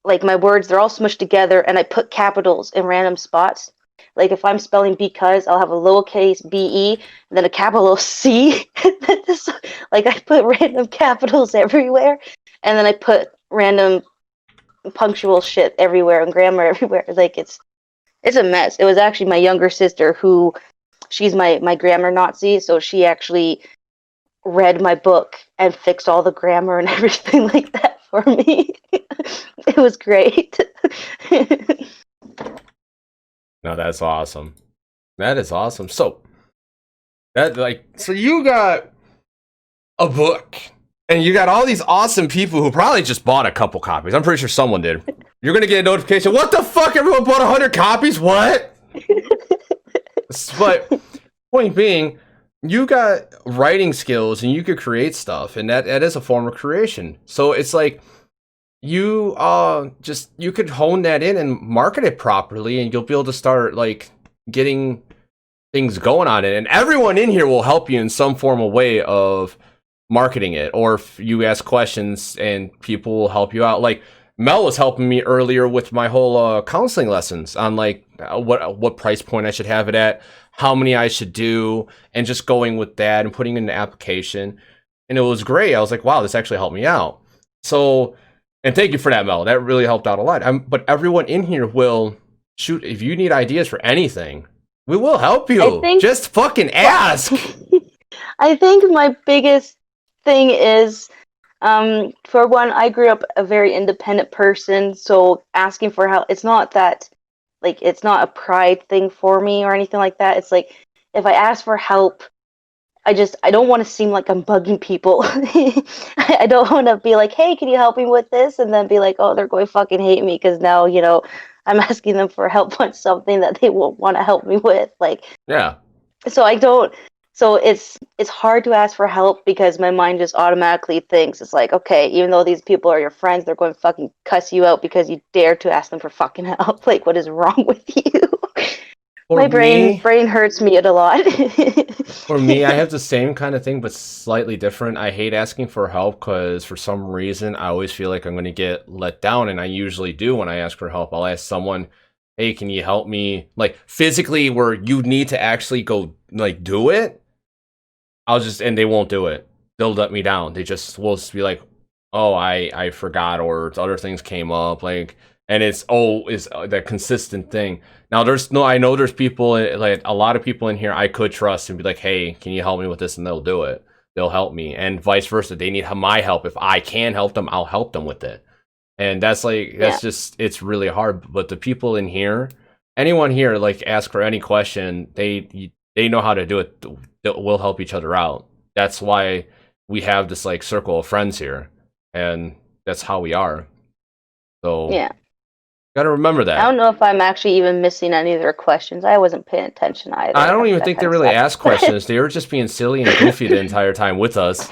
like my words, they're all smushed together, and I put capitals in random spots. Like if I'm spelling because, I'll have a lowercase be, and then a capital C. Like I put random capitals everywhere, and then I put random punctual shit everywhere and grammar everywhere. Like it's a mess. It was actually my younger sister who, she's my grammar Nazi, so she actually read my book and fixed all the grammar and everything like that for me. It was great. No, that's awesome. That is awesome. So you got a book, and you got all these awesome people who probably just bought a couple copies. I'm pretty sure someone did. You're gonna get a notification. What the fuck? Everyone bought 100 copies? What? But point being, you got writing skills and you could create stuff, and that is a form of creation. So it's like you could hone that in and market it properly, and you'll be able to start like getting things going on it. And everyone in here will help you in some form of way of marketing it, or if you ask questions and people will help you out. Like Mel was helping me earlier with my whole counseling lessons on like what price point I should have it at, how many I should do, and just going with that and putting in the application. And it was great. I was like, wow, this actually helped me out. So, and thank you for that, Mel. That really helped out a lot. But everyone in here will shoot. If you need ideas for anything, we will help you. Just fucking ask. I think my biggest thing is, for one, I grew up a very independent person, so asking for help, it's not that, like, it's not a pride thing for me or anything like that. It's like, if I ask for help, I don't want to seem like I'm bugging people. I don't want to be like, hey, can you help me with this? And then be like, oh, they're going to fucking hate me because now, I'm asking them for help on something that they won't want to help me with. Like, yeah. So it's hard to ask for help because my mind just automatically thinks, it's like, okay, even though these people are your friends, they're going to fucking cuss you out because you dare to ask them for fucking help. Like, what is wrong with you? My brain hurts me a lot. For me, I have the same kind of thing, but slightly different. I hate asking for help because for some reason, I always feel like I'm going to get let down. And I usually do when I ask for help. I'll ask someone, hey, can you help me? Like physically where you need to actually go like do it. And they won't do it. They'll let me down. They will just be like, oh, I forgot, or other things came up. Like, and it's that consistent thing. Now I know there's people, like a lot of people in here I could trust and be like, hey, can you help me with this? And they'll do it. They'll help me, and vice versa. They need my help. If I can help them, I'll help them with it. And that's just, it's really hard. But the people in here, anyone here, like ask for any question, they know how to do it. We'll help each other out. That's why we have this like circle of friends here, and that's how we are. So yeah. Gotta remember that. I don't know if I'm actually even missing any of their questions. I wasn't paying attention either. I don't even think they really asked questions. They were just being silly and goofy the entire time with us.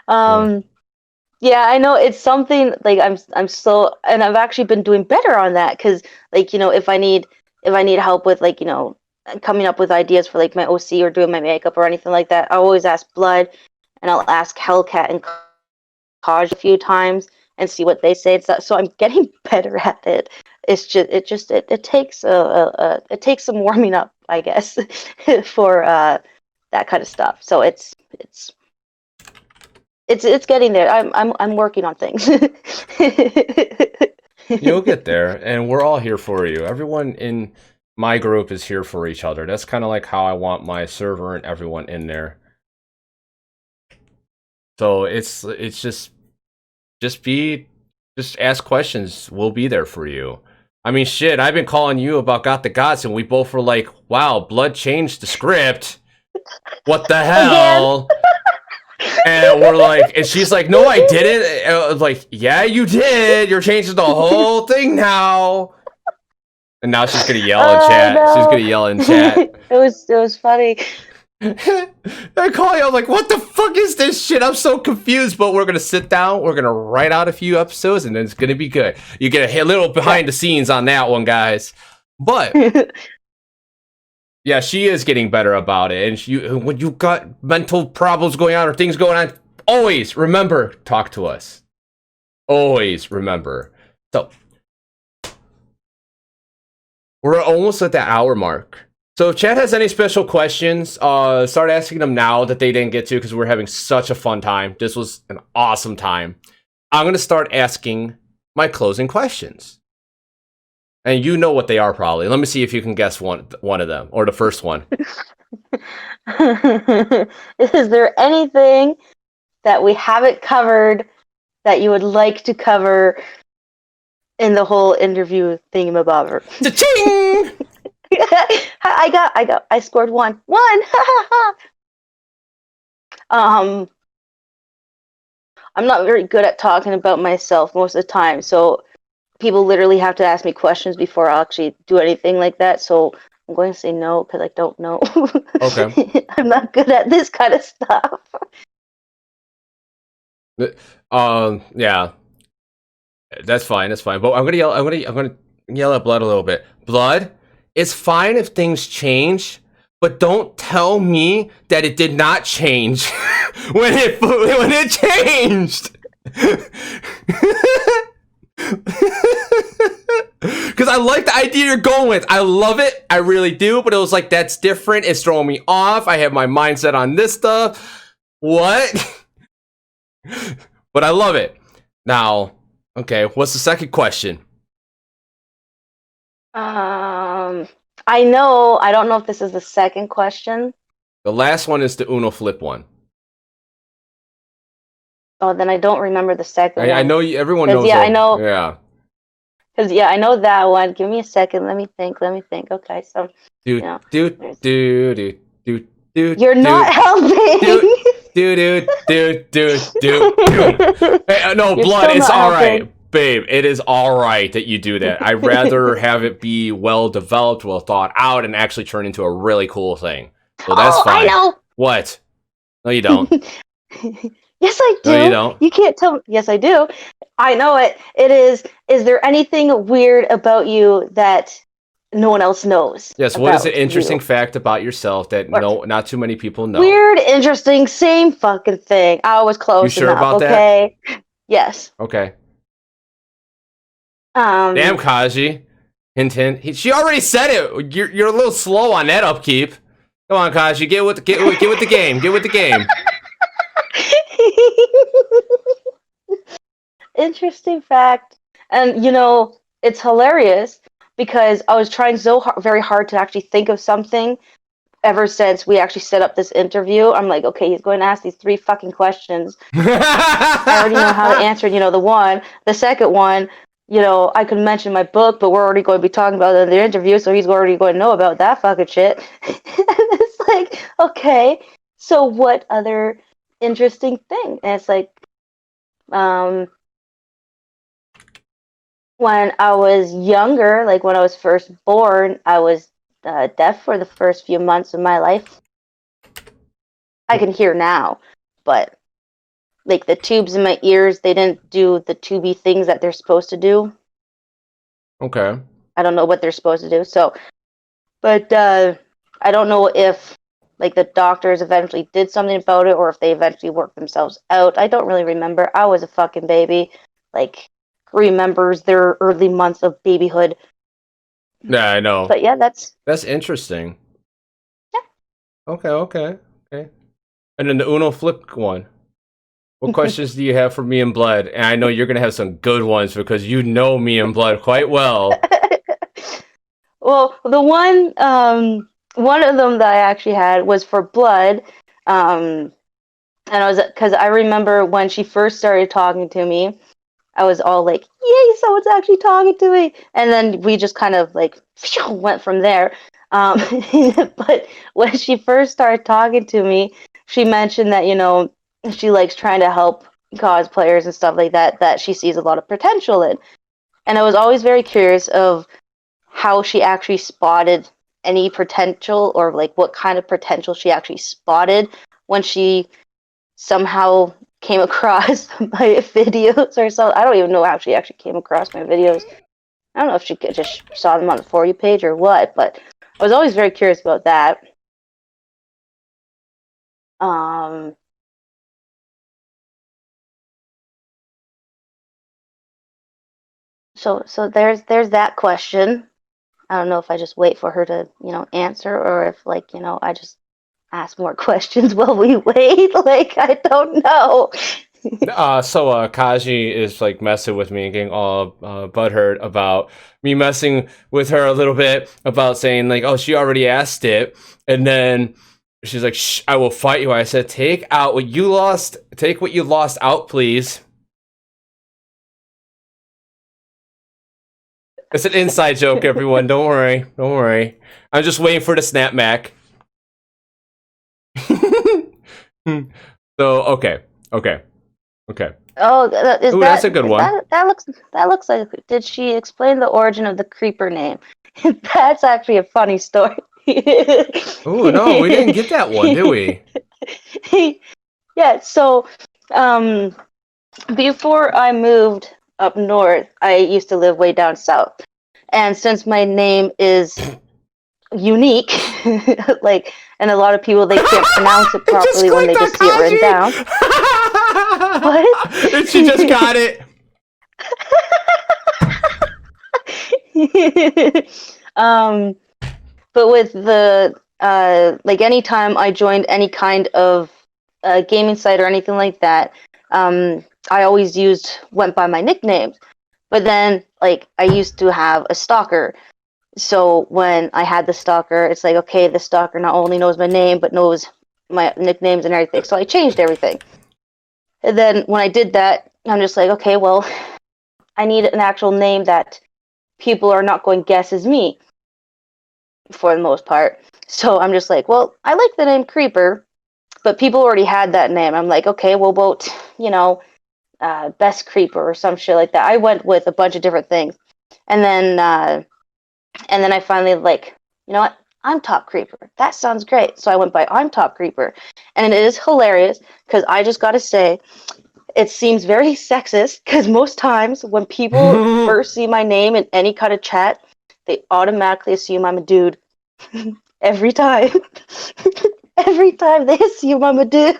Yeah, I know it's something like I'm still, and I've actually been doing better on that because, like, if I need help with, like, coming up with ideas for like my OC or doing my makeup or anything like that, I always ask Blood, and I'll ask Hellcat and Kaj a few times and see what they say. So I'm getting better at it. It's just it takes it takes some warming up, I guess, for that kind of stuff. So it's getting there. I'm working on things. You'll get there, and we're all here for you. Everyone in my group is here for each other. That's kind of like how I want my server and everyone in there. So it's just ask questions. We'll be there for you. I mean, shit, I've been calling you about Got the Gods, and we both were like, wow, Blood changed the script. What the hell? And we're like, and she's like, no, I didn't. And I was like, yeah, you did. You're changing the whole thing now. And now she's gonna yell in chat. No. She's gonna yell in chat. It was funny. I call you. I'm like, what the fuck is this shit? I'm so confused. But we're gonna sit down. We're gonna write out a few episodes, and then it's gonna be good. You get a little behind the scenes on that one, guys. But yeah, she is getting better about it. And when you got mental problems going on or things going on, always remember, talk to us. Always remember. So we're almost at the hour mark. So if chat has any special questions, start asking them now that they didn't get to, because we're having such a fun time. This was an awesome time. I'm going to start asking my closing questions. And you know what they are probably. Let me see if you can guess one of them, or the first one. Is there anything that we haven't covered that you would like to cover in the whole interview thingamabobber? Cha-ching! I scored one. I'm not very good at talking about myself most of the time, so people literally have to ask me questions before I'll actually do anything like that. So I'm going to say no because I don't know. Okay. I'm not good at this kind of stuff. Yeah. That's fine. But I'm gonna yell at Blood a little bit. Blood, it's fine if things change, but don't tell me that it did not change when it changed. Because I like the idea you're going with. I love it. I really do. But it was like, that's different. It's throwing me off. I have my mindset on this stuff. What? But I love it. Now, okay, what's the second question? I don't know if this is the second question. The last one is the Uno flip one. Oh, then I don't remember the second one. I know everyone knows. Yeah, I know. Yeah. Because I know that one. Give me a second. Let me think. Okay, so. Dude. You're not helping. Dude. Hey, no, Blood, it's all right. Babe, it is all right that you do that. I'd rather have it be well developed, well thought out, and actually turn into a really cool thing. So that's fine. I know. What? No, you don't. Yes, I do. No, you don't. You can't tell me. Yes, I do. I know it. It is. Is there anything weird about you that no one else knows? Yes. What is an interesting fact about yourself that not too many people know? Weird, interesting, same fucking thing. I was close. You sure enough, about okay? That? Yes. Okay. Damn, Kaji. Hint, hint. She already said it. You're a little slow on that upkeep. Come on, Kaji. Get with the game. Get with the game. Interesting fact. And, it's hilarious because I was trying very hard to actually think of something ever since we actually set up this interview. I'm like, okay, he's going to ask these 3 fucking questions. I already know how to answer, the one. The second one, I could mention my book, but we're already going to be talking about it in the interview, so he's already going to know about that fucking shit. It's like, okay, so what other interesting thing? And it's like, when I was younger, like when I was first born, I was deaf for the first few months of my life. I can hear now, but like the tubes in my ears, they didn't do the tubey things that they're supposed to do. Okay. I don't know what they're supposed to do. So, but I don't know if like the doctors eventually did something about it or if they eventually worked themselves out. I don't really remember. I was a fucking baby. Like, remembers their early months of babyhood. Yeah, I know. But yeah, that's interesting. yeah. Okay. And then the Uno flip one. What questions do you have for me and Blood? And I know you're gonna have some good ones because you know me and Blood quite well. Well, the one of them that I actually had was for Blood. And I was, because I remember when she first started talking to me, I was all like, yay, someone's actually talking to me. And then we just kind of like went from there. But when she first started talking to me, she mentioned that, she likes trying to help cosplayers and stuff like that, that she sees a lot of potential in. And I was always very curious of how she actually spotted any potential, or like what kind of potential she actually spotted when she somehow came across my videos or so. I don't even know how she actually came across my videos. I don't know if she just saw them on the For You page or what, but I was always very curious about that. So there's that question. I don't know if I just wait for her to, answer, or if I just ask more questions while we wait. Like, I don't know. So Kaji is like messing with me and getting all butthurt about me messing with her a little bit about saying like, oh, she already asked it, and then she's like, shh, I will fight you. I said, take what you lost out, please. It's an inside joke, everyone. Don't worry. I'm just waiting for the snap Mac. So okay. Oh, That's a good one. That looks like. Did she explain the origin of the creeper name? That's actually a funny story. Oh no, we didn't get that one, did we? Yeah. So, before I moved up north, I used to live way down south, and since my name is unique, like, and a lot of people, they can't pronounce it properly when they just see it written down. What? And she just got it. But with the like, anytime I joined any kind of gaming site or anything like that, I always went by my nicknames. But then, like, I used to have a stalker. So when I had the stalker, it's like, okay, the stalker not only knows my name, but knows my nicknames and everything. So I changed everything. And then when I did that, I'm just like, okay, well, I need an actual name that people are not going to guess is me, for the most part. So I'm just like, well, I like the name Creeper, but people already had that name. I'm like, okay, well, about, Best Creeper or some shit like that. I went with a bunch of different things. And then I finally, like, you know what? I'm Top Creeper. That sounds great. So I went by I'm Top Creeper. And it is hilarious because I just got to say, it seems very sexist because most times when people first see my name in any kind of chat, they automatically assume I'm a dude. Every time. Every time they assume I'm a dude.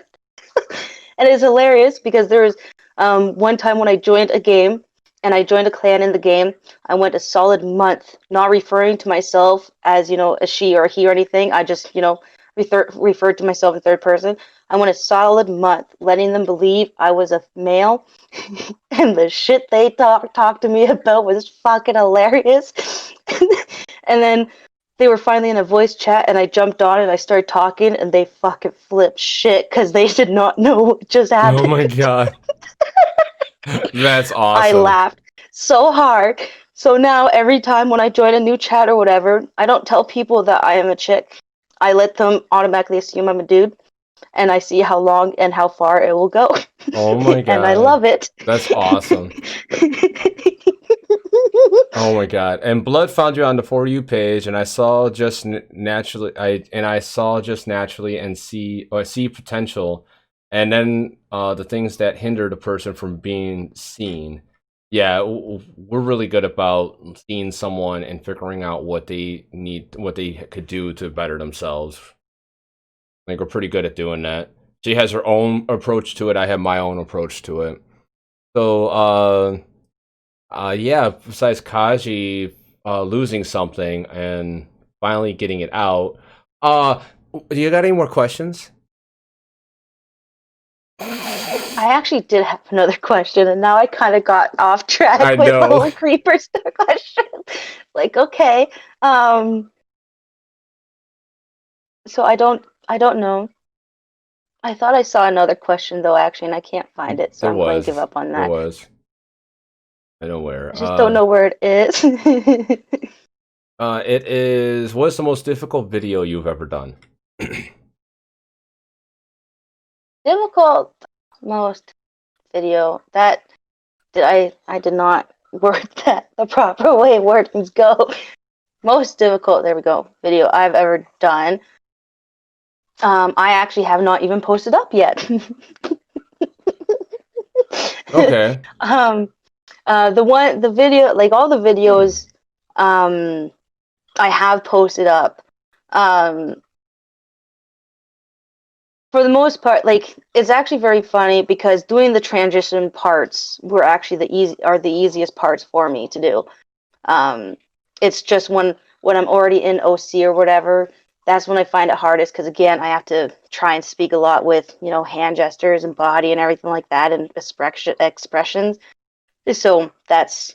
And it's hilarious because there was one time when I joined a game, and I joined a clan in the game. I went a solid month not referring to myself as, a she or a he or anything. I just, referred to myself in third person. I went a solid month letting them believe I was a male. And the shit they talked to me about was fucking hilarious. And then they were finally in a voice chat, and I jumped on and I started talking, and they fucking flipped shit because they did not know what just happened. Oh my god. That's awesome. I laughed so hard. So now every time when I join a new chat or whatever, I don't tell people that I am a chick. I let them automatically assume I'm a dude, and I see how long and how far it will go. Oh my god. And I love it. That's awesome. Oh my god. And Blood found you on the For You page, and I saw just naturally and see potential, and then the things that hinder the person from being seen. Yeah, we're really good about seeing someone and figuring out what they need, what they could do to better themselves. I think we're pretty good at doing that. She has her own approach to it. I have my own approach to it. So, yeah. Besides Kaji losing something and finally getting it out, do you got any more questions? I actually did have another question, and now I kind of got off I track with the know. whole creepers question. Like, okay, um, so I don't know. I thought I saw another question though, actually, and I can't find it, so There I'm going to give was. up on There that. was. I know where. I just don't know where it is. It is. What's the most difficult video you've ever done? Difficult most video that I did not word that the proper way wordings go. Most difficult, there we go, video I've ever done. I actually have not even posted up yet. Okay. The video, like all the videos, I have posted up. For the most part, like it's actually very funny because doing the transition parts were actually the easiest parts for me to do. Um, it's just when I'm already in OC or whatever, that's when I find it hardest because again, I have to try and speak a lot with hand gestures and body and everything like that and expressions. So that's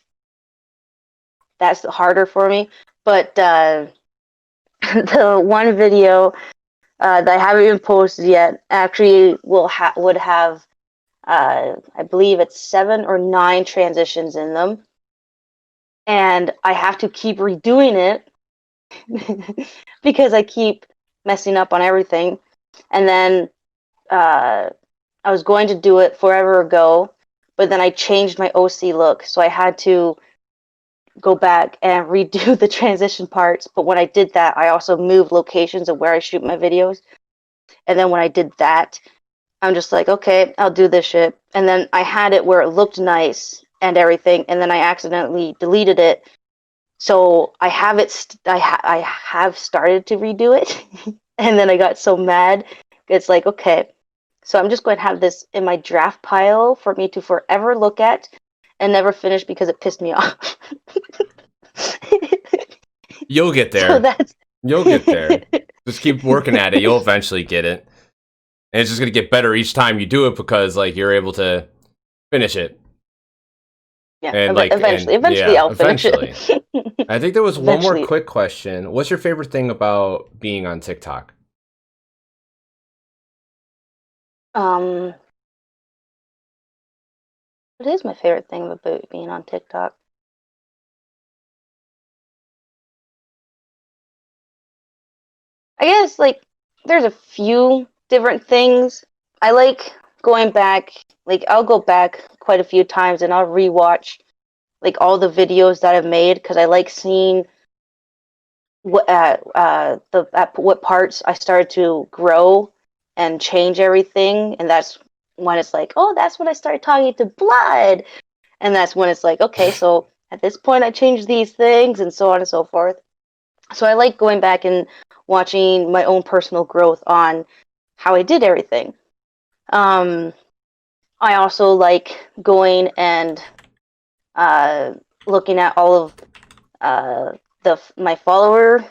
harder for me. But the one video that I haven't even posted yet actually would have I believe it's 7 or 9 transitions in them, and I have to keep redoing it because I keep messing up on everything. And then I was going to do it forever ago, but then I changed my OC look, so I had to go back and redo the transition parts. But when I did that, I also moved locations of where I shoot my videos. And then when I did that, I'm just like, okay, I'll do this shit. And then I had it where it looked nice and everything, and then I accidentally deleted it. So I have it. I have started to redo it, and then I got so mad. It's like, okay, so I'm just going to have this in my draft pile for me to forever look at and never finish because it pissed me off. You'll get So there. that's You'll get there. Just keep working at it. You'll eventually get it. And it's just gonna get better each time you do it because like you're able to finish it. yeah. And Eventually, yeah, I'll finish eventually. it. I think there was one more Eventually. quick question. What's your favorite thing about being on TikTok? Um, what is my favorite thing about being on TikTok? I guess like there's a few different things. I like going back, like I'll go back quite a few times and I'll rewatch like all the videos that I've made because I like seeing what parts I started to grow and change everything, and that's when it's like, oh, that's when I started talking to Blood, and that's when it's like, okay, so at this point I changed these things and so on and so forth. So I like going back and watching my own personal growth on how I did everything. Um, I also like going and uh, looking at all of my follower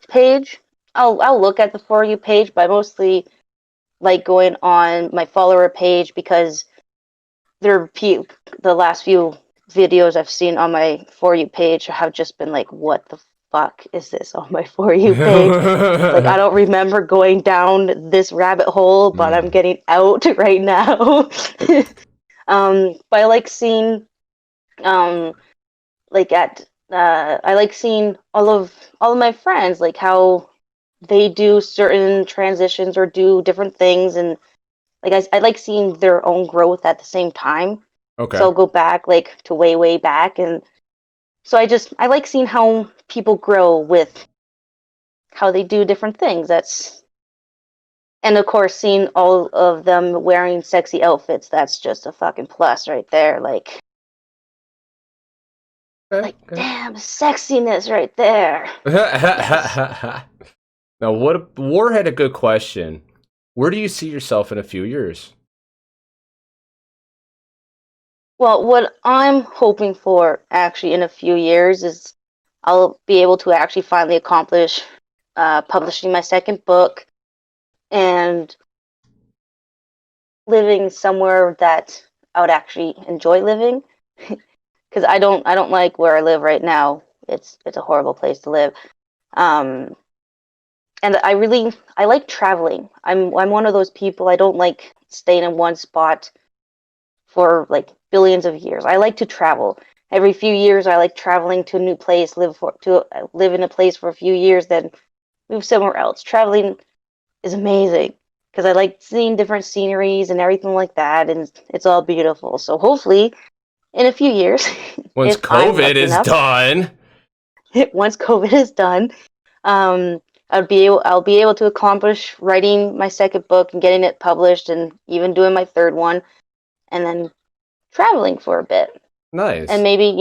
page. I'll look at the For You page, but I mostly like going on my follower page because the last few videos I've seen on my For You page have just been like, what the fuck is this on my For You page? Like, I don't remember going down this rabbit hole, but I'm getting out right now. But I like seeing, um, like I like seeing all of my friends, like how they do certain transitions or do different things, and like I like seeing their own growth at the same time. So Okay. I'll go back like to way back, and so I like seeing how people grow with how they do different things. And of course seeing all of them wearing sexy outfits. That's just a fucking plus right there. Like Okay, Like, damn, sexiness right there. Now, War had a good question. Where do you see yourself in a few years? Well, what I'm hoping for actually in a few years is I'll be able to actually finally accomplish publishing my second book and living somewhere that I would actually enjoy living. Because I don't like where I live right now. It's a horrible place to live. Um, and I like traveling. I'm one of those people. I don't like staying in one spot for like billions of years. I like to travel. Every few years, I like traveling to a new place, live in a place for a few years, then move somewhere else. Traveling is amazing because I like seeing different sceneries and everything like that, and it's all beautiful. So hopefully, in a few years, Once if I'm COVID lucky is enough, done. once COVID is done, I'll be able to accomplish writing my second book and getting it published, and even doing my third one, and then traveling for a bit, and Nice. maybe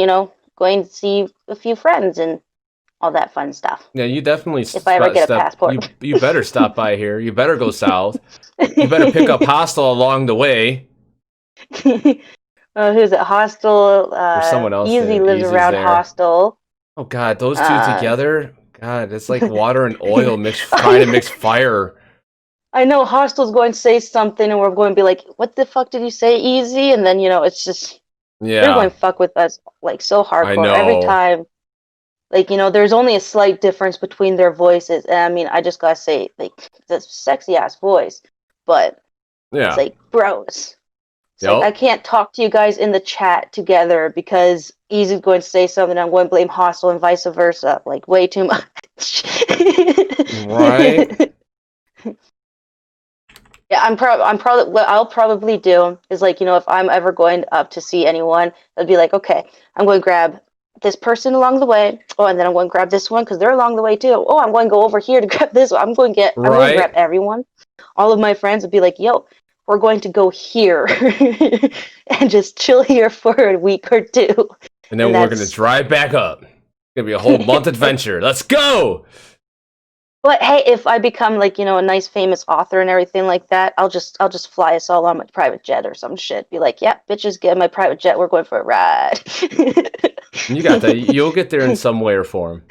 going to see a few friends and all that fun stuff. Yeah, you definitely If I ever get a passport. you better stop by here. You better go south. You better pick up Hostel along the way. Who's it? Hostel. There's someone else Easy there. lives Easy's around there. Hostel. Oh god, those two together. God, it's like water and oil mixed, I trying to mix fire. I know Hostel's going to say something, and we're going to be like, "What the fuck did you say, Easy?" And then it's just they're going Yeah, to fuck with us like so I hardcore every know. time. Like there's only a slight difference between their voices, and I mean, I just gotta say, like, the sexy ass voice, but it's Yeah. like, bros. It's like I Yep. can't talk to you guys in the chat together because Easy's going to say something. I'm going to blame Hostel and vice versa. Like way too much. Right. Yeah, I'm probably what I'll probably do is like if I'm ever going up to see anyone, I'd be like, okay, I'm going to grab this person along the way. Oh, and then I'm going to grab this one because they're along the way too. Oh, I'm going to go over here to grab this one. I'm going to grab Right. everyone. All of my friends would be like, yo, we're going to go here and just chill here for a week or two. And then And we're gonna that's drive back up. It's gonna be a whole month adventure. Let's go. But hey, if I become like, a nice famous author and everything like that, I'll just fly us all on my private jet or some shit. Be like, yeah, bitches, get in my private jet. We're going for a ride. You got that. You'll get there in some way or form.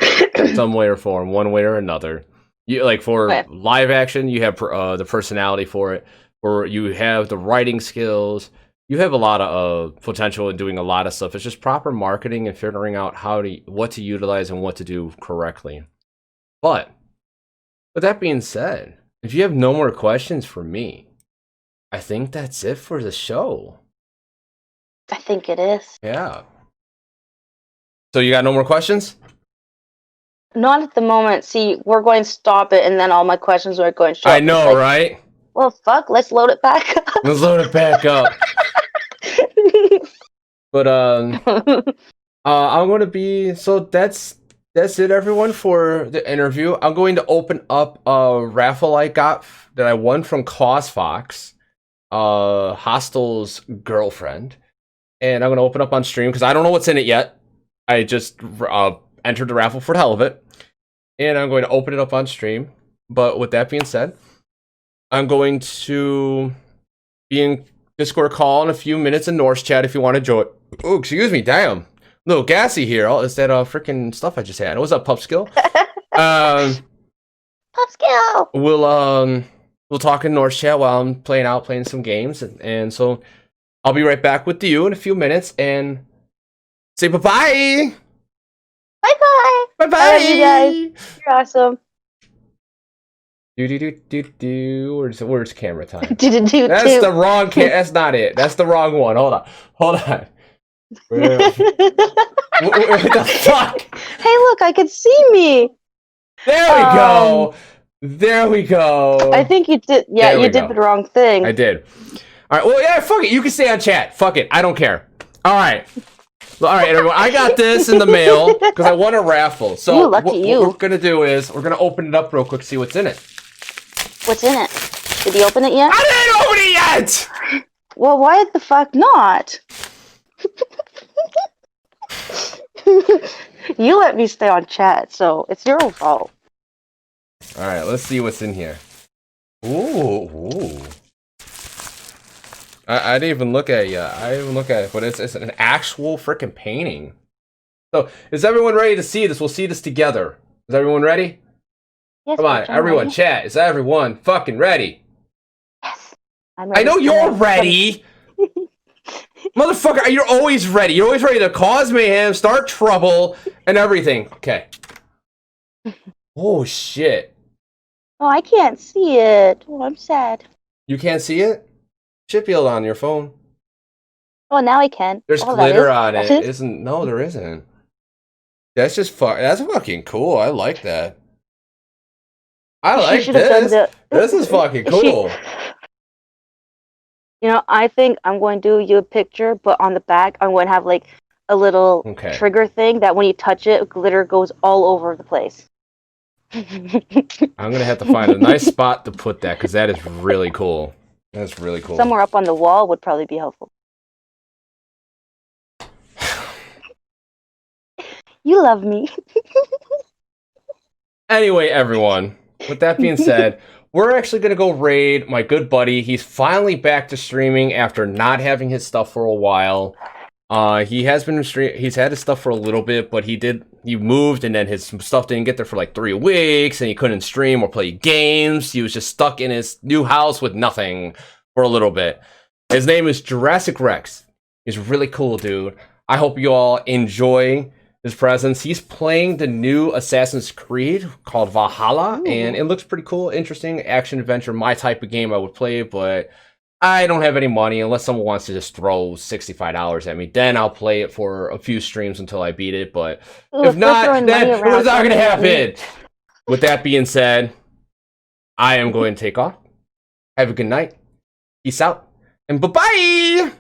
Some way or form, one way or another. You like for Okay. live action, you have the personality for it, or you have the writing skills. You have a lot of potential in doing a lot of stuff. It's just proper marketing and figuring out what to utilize and what to do correctly. But with that being said, if you have no more questions for me, I think that's it for the show. I think it is. Yeah. So you got no more questions? Not at the moment. See, we're going to stop it, and then all my questions are going to show up. I It's know, like, right? well, fuck, let's load it back up. Let's load it back up. But I'm going to be that's it, everyone, for the interview. I'm going to open up a raffle I got that I won from CrossFox, Hostel's girlfriend, and I'm going to open up on stream because I don't know what's in it yet. I just entered the raffle for the hell of it, and I'm going to open it up on stream. But with that being said, I'm going to be in Discord call in a few minutes in Norse chat if you want to join. Oh, excuse me, damn. A little gassy here. Oh, is that freaking stuff I just had? What's up, Pupskill? Pupskill! We'll talk in Norse chat while I'm playing some games, and so I'll be right back with you in a few minutes and say bye-bye. Bye-bye! Bye-bye. I love you guys. You're awesome. Where's camera time? Do. That's the wrong that's not it. That's the wrong one. Hold on. What the fuck? Hey, look, I can see me. There we go. There we go. I think you did. Yeah, you did the wrong thing. I did. All right. Well, yeah. Fuck it. You can stay on chat. Fuck it. I don't care. All right. All right, everyone. I got this in the mail because I won a raffle. So Ooh, lucky you. What we're gonna do is we're gonna open it up real quick, see what's in it. What's in it? Did you open it yet? I didn't open it yet. Well, why the fuck not? You let me stay on chat, so it's your own fault. All right, let's see what's in here. Ooh. I didn't even look at it yet. I didn't even look at it, but it's an actual freaking painting. So, is everyone ready to see this? We'll see this together. Is everyone ready? Yes, Come on, everyone, ready. chat. Is everyone fucking ready? Yes, I'm ready. I know you're ready. Motherfucker, you're always ready. You're always ready to cause mayhem, start trouble, and everything. Okay. Oh, shit. Oh, I can't see it. Oh, I'm sad. You can't see it? Should be on your phone. Oh, now I can. There's oh, glitter on it. Isn't? No, there isn't. That's just that's fucking cool. I like that. I like this. This is fucking cool. You know, I think I'm going to do you a picture, but on the back, I'm going to have like a little trigger thing that when you touch it, glitter goes all over the place. I'm gonna have to find a nice spot to put that because that is really cool. That's really cool. Somewhere up on the wall would probably be helpful. You love me. Anyway, everyone, with that being said, we're actually going to go raid my good buddy. He's finally back to streaming after not having his stuff for a while. He has been he's had his stuff for a little bit, but he moved and then his stuff didn't get there for like 3 weeks and he couldn't stream or play games. He was just stuck in his new house with nothing for a little bit. His name is Jurassic Rex. He's really cool, dude. I hope you all enjoy his presence. He's playing the new Assassin's Creed called Valhalla, and it looks pretty cool, interesting, action adventure, my type of game I would play, but I don't have any money unless someone wants to just throw $65 at me. Then I'll play it for a few streams until I beat it, but if not, then it's not going to happen. With that being said, I am going to take off. Have a good night. Peace out, and bye-bye!